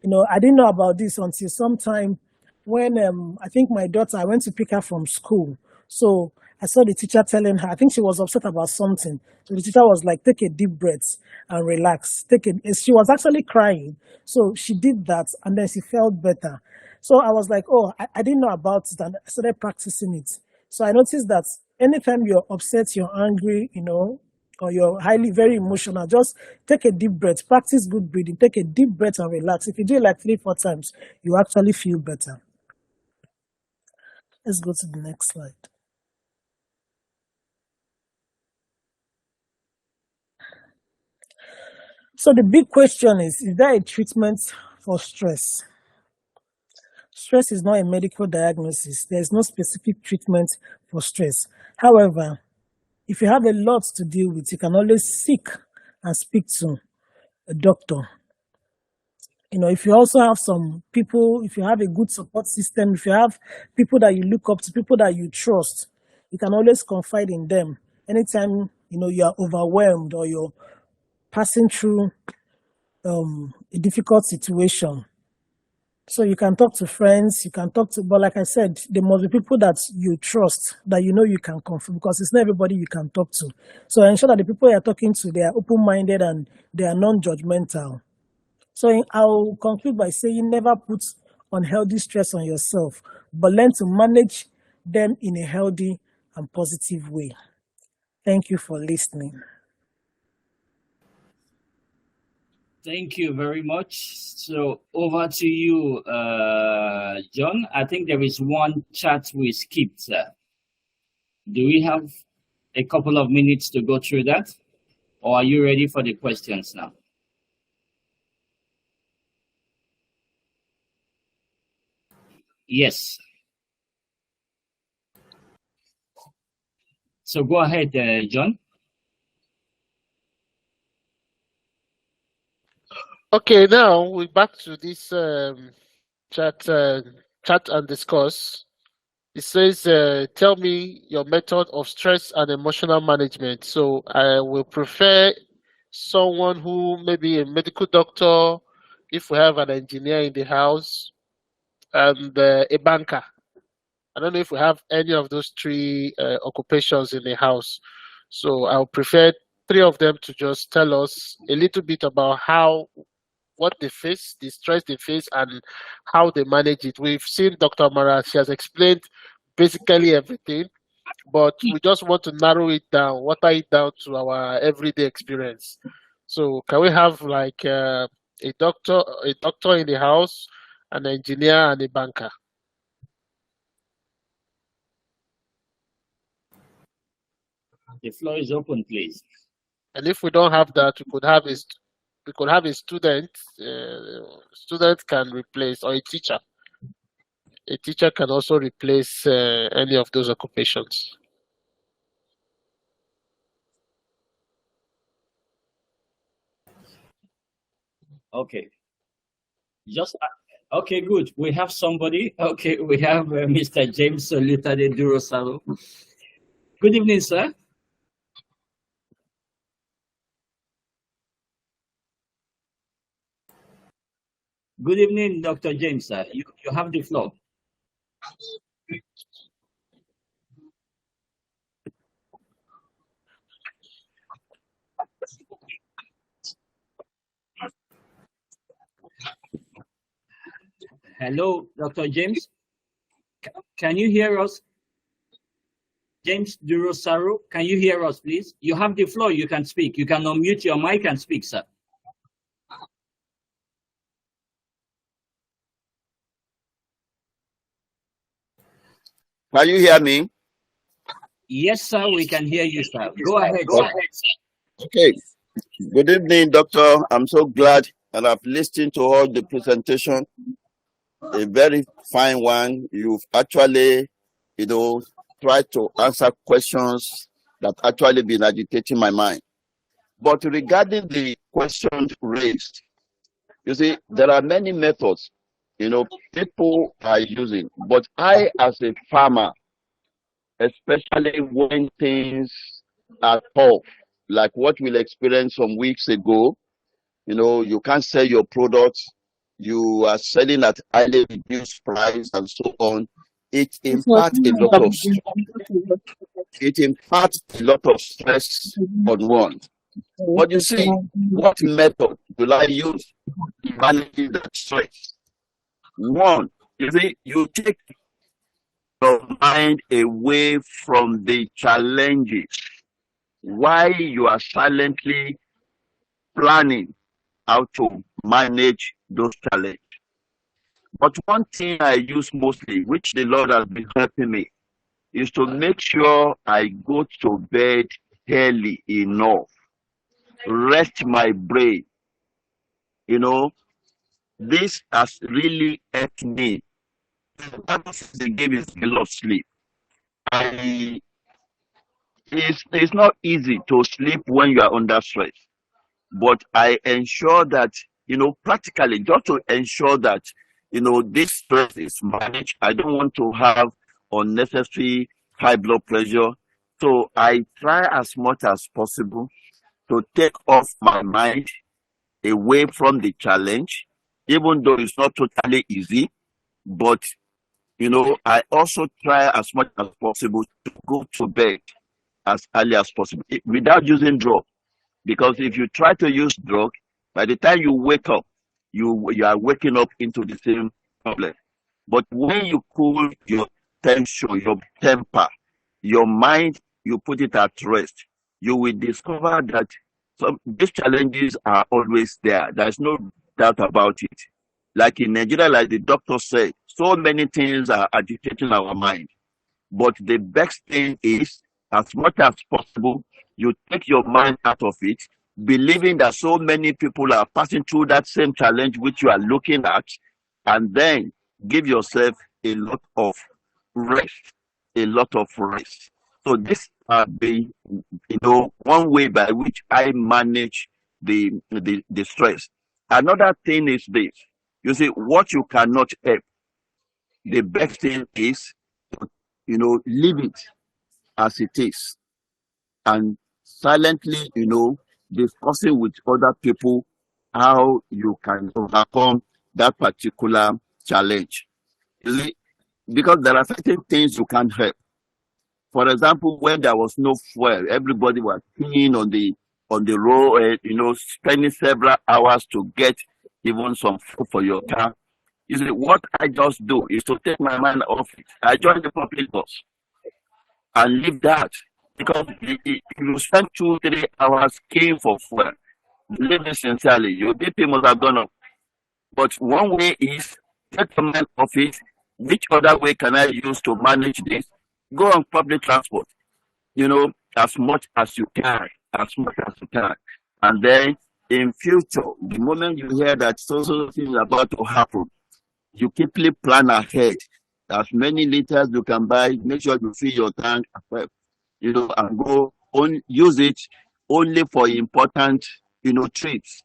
I didn't know about this until sometime when I think my daughter, I went to pick her from school. So I saw the teacher telling her, I think she was upset about something. So the teacher was like, take a deep breath and relax. She was actually crying. So she did that and then she felt better. So I was like, oh, I didn't know about it, and I started practicing it. So I noticed that anytime you're upset, you're angry, or you're very emotional, just take a deep breath, practice good breathing, take a deep breath and relax. If you do it like 3, 4 times, you actually feel better. Let's go to the next slide. So the big question is there a treatment for stress? Stress is not a medical diagnosis. There's no specific treatment for stress. However, if you have a lot to deal with, you can always seek and speak to a doctor. If you also have some people, if you have a good support system, if you have people that you look up to, people that you trust, you can always confide in them. Anytime, you are overwhelmed or you're passing through a difficult situation. So you can talk to friends, but like I said, there must be people that you trust, that you can confide, because it's not everybody you can talk to. So ensure that the people you're talking to, they are open-minded and they are non-judgmental. So I'll conclude by saying never put unhealthy stress on yourself, but learn to manage them in a healthy and positive way. Thank you for listening. Thank you very much. So over to you, John. I think there is one chat we skipped. Do we have a couple of minutes to go through that? Or are you ready for the questions now? Yes. So go ahead, John. Okay, now we're back to this chat and discuss. It says, tell me your method of stress and emotional management. So I will prefer someone who may be a medical doctor, if we have an engineer in the house, and a banker. I don't know if we have any of those three occupations in the house. So I'll prefer 3 of them to just tell us a little bit about what they face, the stress they face, and how they manage it. We've seen Dr. Amara, she has explained basically everything, but we just want to narrow it down, water it down to our everyday experience. So can we have like a doctor in the house, an engineer, and a banker? The floor is open, please. And if we don't have that, we could have a student. Student can replace, or a teacher. A teacher can also replace any of those occupations. Okay. Okay, good. We have somebody. Okay, we have Mr. James Solutade Durosalo. Good evening, sir. Good evening, Dr. James, sir. You have the floor. Hello, Dr. James. Can you hear us? James Durosaro, can you hear us, please? You have the floor. You can speak. You can unmute your mic and speak, sir. Can you hear me? Yes, sir, we can hear you, sir. Go ahead, Oh, sir. okay. Good evening, doctor. I'm so glad and I've listened to all the presentation. A very fine one. You've actually, tried to answer questions that actually been agitating my mind. But regarding the questions raised, you see, there are many methods, people are using. But I, as a farmer, especially when things are tough, like what we'll experience some weeks ago, you can't sell your products, you are selling at highly reduced price and so on. It imparts a lot of stress on one. But you see, what method will I use to manage that stress? One, you see, you take your mind away from the challenges while you are silently planning how to manage those challenges. But one thing I use mostly, which the Lord has been helping me, is to make sure I go to bed early enough, rest my brain. This has really helped me. The Bible says the game is the Lord sleep. I, it's not easy to sleep when you are under stress, but I ensure that, practically just to ensure that, this stress is managed. I don't want to have unnecessary high blood pressure. So I try as much as possible to take off my mind away from the challenge, even though it's not totally easy. But, I also try as much as possible to go to bed as early as possible without using drugs. Because if you try to use drug, by the time you wake up, you are waking up into the same problem. But when you cool your tension, your temper, your mind, you put it at rest, you will discover that these challenges are always there. There's no doubt about it. Like in Nigeria, like the doctor said, so many things are agitating our mind. But the best thing is, as much as possible, you take your mind out of it, believing that so many people are passing through that same challenge which you are looking at, and then give yourself a lot of rest, a lot of rest. So this the one way by which I manage the stress. Another thing is this. You see, what you cannot help, the best thing is, leave it as it is and silently, discussing with other people how you can overcome that particular challenge. You see, because there are certain things you can't help. For example, when there was no fuel, everybody was peeing on the road, spending several hours to get even some food for your car. You see, what I just do is to take my mind off it. I join the public bus and leave that. Because if you spend 2 3 hours queuing for fuel, believe me sincerely, your BP must have gone up. But one way is take your mind off it. Which other way can I use to manage this? Go on public transport, as much as you can, as much as you can. And then in future, the moment you hear that so thing is about to happen, you quickly plan ahead. As many liters you can buy, make sure you fill your tank, and go on, use it only for important, trips.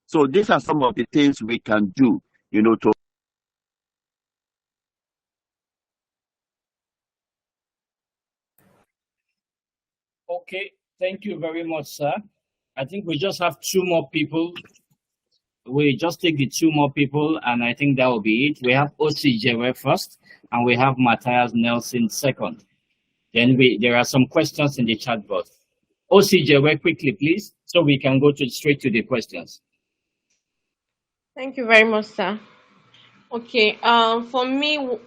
So these are some of the things we can do, to. Okay, thank you very much, sir. I think we just have two more people. We just take the two more people, and I think that will be it. We have OC Jewe first, and we have Matthias Nelson second. Then there are some questions in the chat box. OC Jewe, quickly, please, so we can go straight to the questions. Thank you very much, sir. Okay. For me,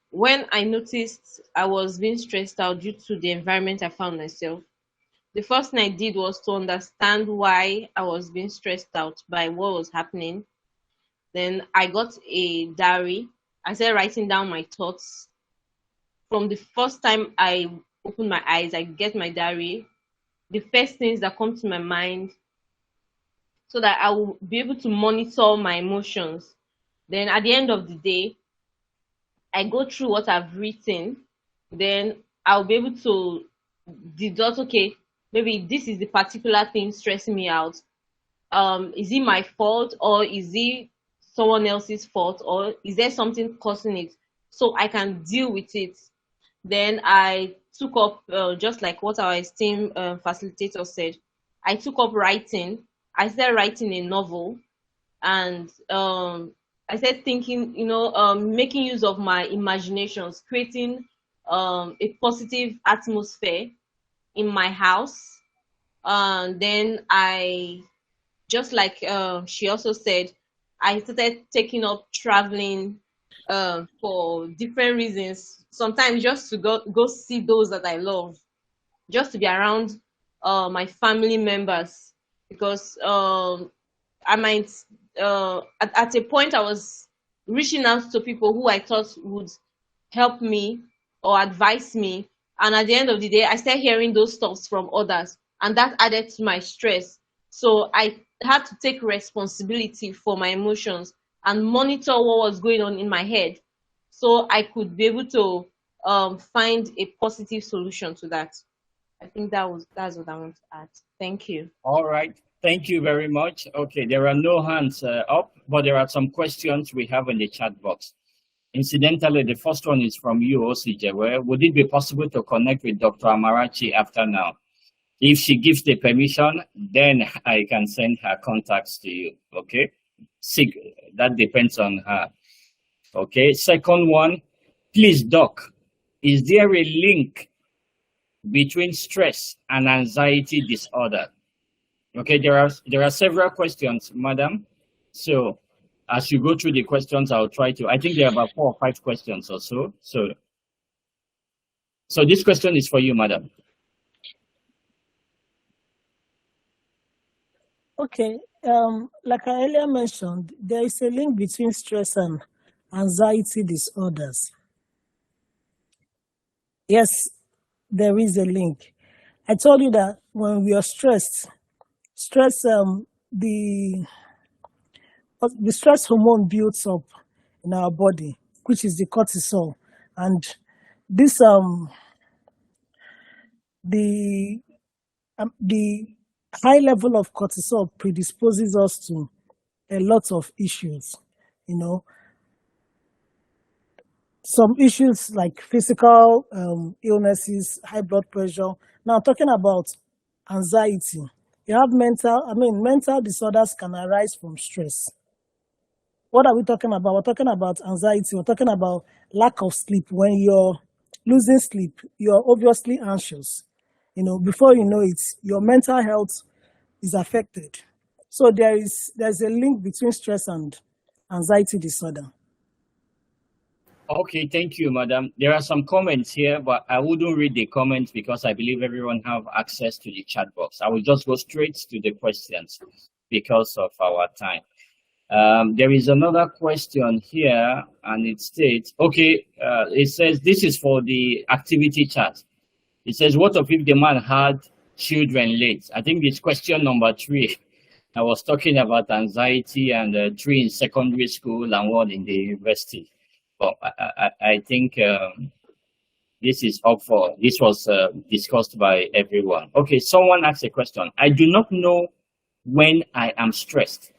when I noticed I was being stressed out due to the environment I found myself, the first thing I did was to understand why I was being stressed out by what was happening. Then I got a diary. I started writing down my thoughts. from the first time I open my eyes, I get my diary, the first things that come to my mind, so that I will be able to monitor my emotions. Then at the end of the day, I go through what I've written, then I'll be able to deduct, okay, maybe this is the particular thing stressing me out. Is it my fault, or is it someone else's fault, or is there something causing it, so I can deal with it. Then I took up, just like what our esteemed facilitator said, I took up writing. I started writing a novel, and I started thinking, making use of my imaginations, creating a positive atmosphere in my house. And then I, just like she also said, I started taking up traveling for different reasons. Sometimes just to go see those that I love, just to be around my family members, because I might at a point I was reaching out to people who I thought would help me or advise me, and at the end of the day, I started hearing those stuffs from others, and that added to my stress. So I had to take responsibility for my emotions and monitor what was going on in my head, so I could be able to find a positive solution to that. I think that's what I want to add. Thank you. All right. Thank you very much. Okay, there are no hands up, but there are some questions we have in the chat box. Incidentally, the first one is from you, Osijewe. Would it be possible to connect with Dr. Amarachi after now? If she gives the permission, then I can send her contacts to you. Okay? That depends on her. Okay. Second one, please, Doc, is there a link between stress and anxiety disorder? Okay, there are several questions, madam. So as you go through the questions, I'll try to, I think there are about 4 or 5 questions or so. So this question is for you, madam. Okay, like I earlier mentioned, there is a link between stress and anxiety disorders. Yes, there is a link. I told you that when we are stressed, the stress hormone builds up in our body, which is the cortisol, and this the high level of cortisol predisposes us to a lot of issues, some issues like physical illnesses, high blood pressure. Now, talking about anxiety, you have mental disorders can arise from stress. What are we talking about? We're talking about anxiety. We're talking about lack of sleep. When you're losing sleep, you're obviously anxious. Before you know it, your mental health is affected. So there's a link between stress and anxiety disorder. Okay, thank you, madam. There are some comments here, but I wouldn't read the comments because I believe everyone have access to the chat box. I will just go straight to the questions because of our time. There is another question here, and it states, okay, it says, this is for the activity chat. It says, what if the man had children late? I think it's question number 3. I was talking about anxiety, and 3 in secondary school and 1 in the university. But I think this was discussed by everyone. Okay, someone asked a question. I do not know when I am stressed.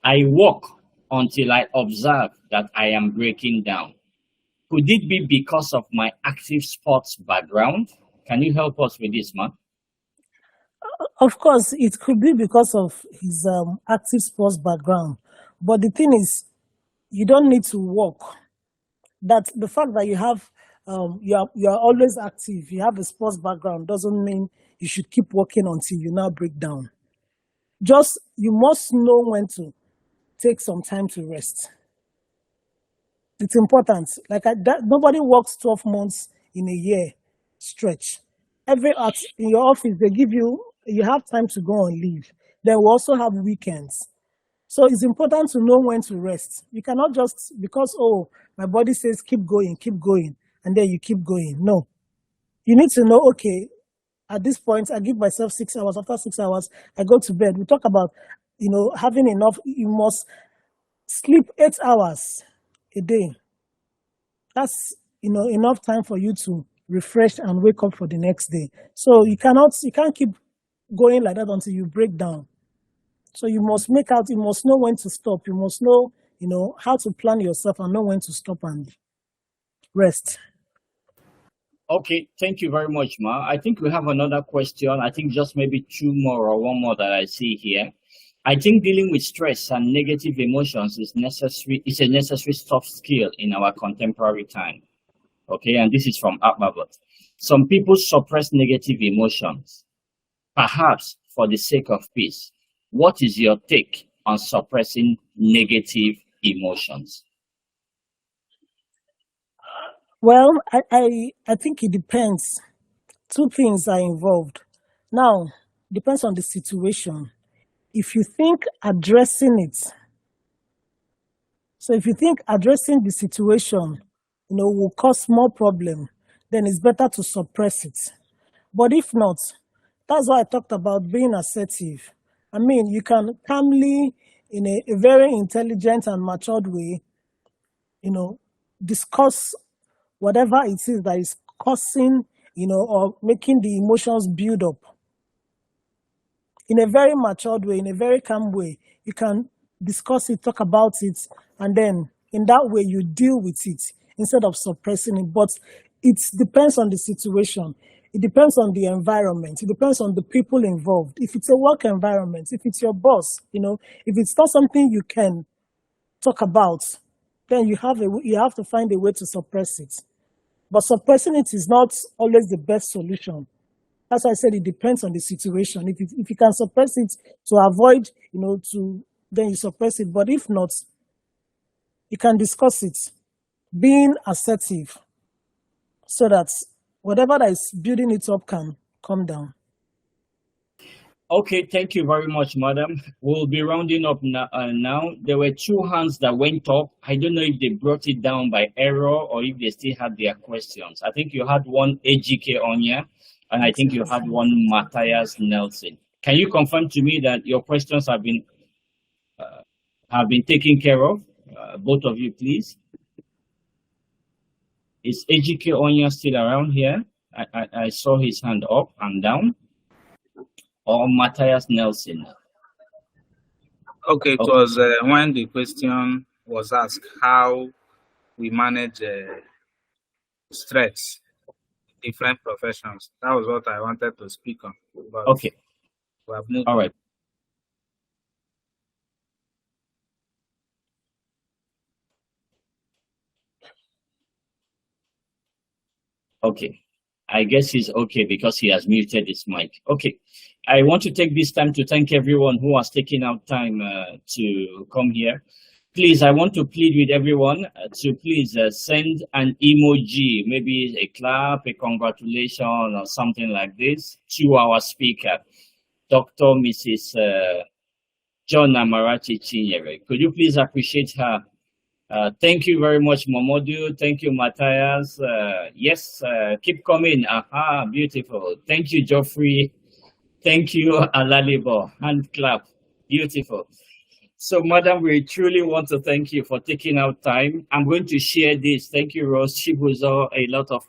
I walk until I observe that I am breaking down. Could it be because of my active sports background? Can you help us with this, man? Of course, it could be because of his active sports background. But the thing is, you don't need to walk. That the fact that you have you are always active, you have a sports background, doesn't mean you should keep working until you now break down. Just, you must know when to take some time to rest. It's important. Nobody works 12 months in a year stretch. In your office, they give you have time to go on leave. Then we also have weekends. So it's important to know when to rest. You cannot just, because, my body says keep going, and then you keep going. No, you need to know, okay, at this point, I give myself 6 hours. After 6 hours, I go to bed. We talk about, having enough. You must sleep 8 hours a day. That's, enough time for you to refresh and wake up for the next day. So you can't keep going like that until you break down. So you must know when to stop. You must know, how to plan yourself and know when to stop and rest. Okay, thank you very much, Ma. I think we have another question. I think just maybe two more or one more that I see here. I think dealing with stress and negative emotions is necessary. It's a necessary soft skill in our contemporary time. Okay, and this is from Ababat. Some people suppress negative emotions, perhaps for the sake of peace. What is your take on suppressing negative emotions? Well, I think it depends. Two things are involved. Now, depends on the situation. If you think addressing the situation, will cause more problem, then it's better to suppress it. But if not, that's why I talked about being assertive. I mean, you can calmly, in a very intelligent and matured way, discuss whatever it is that is causing, or making the emotions build up. In a very matured way, in a very calm way, you can discuss it, talk about it, and then in that way you deal with it instead of suppressing it. But it depends on the situation. It depends on the environment. It depends on the people involved. If it's a work environment, if it's your boss, if it's not something you can talk about, then you have to find a way to suppress it. But suppressing it is not always the best solution. That's why I said it depends on the situation. If you can suppress it to avoid, then you suppress it. But if not, you can discuss it, being assertive, so that whatever that is building it up can come down. Okay, thank you very much, madam. We'll be rounding up now. There were two hands that went up. I don't know if they brought it down by error or if they still had their questions. I think you had one AGK Onya, and I think you had one Matthias Nelson. Can you confirm to me that your questions have been taken care of? Both of you, please. Is AGK Onya still around here? I saw his hand up and down. Or Matthias Nelson. Okay, it was when the question was asked how we manage stress in different professions. That was what I wanted to speak on. But okay. We have moved all right. Okay. I guess he's okay because he has muted his mic. Okay. I want to take this time to thank everyone who has taken out time to come here. Please, I want to plead with everyone to please send an emoji, maybe a clap, a congratulation, or something like this to our speaker, Dr. Mrs. John Amarachi Chinyere. Could you please appreciate her? Thank you very much, Momodu. Thank you, Matthias. Yes, keep coming. Aha, beautiful. Thank you, Geoffrey. Thank you, Alalibo. Hand clap. Beautiful. So, madam, we truly want to thank you for taking out time. I'm going to share this. Thank you, Rose Chibuzo. A lot of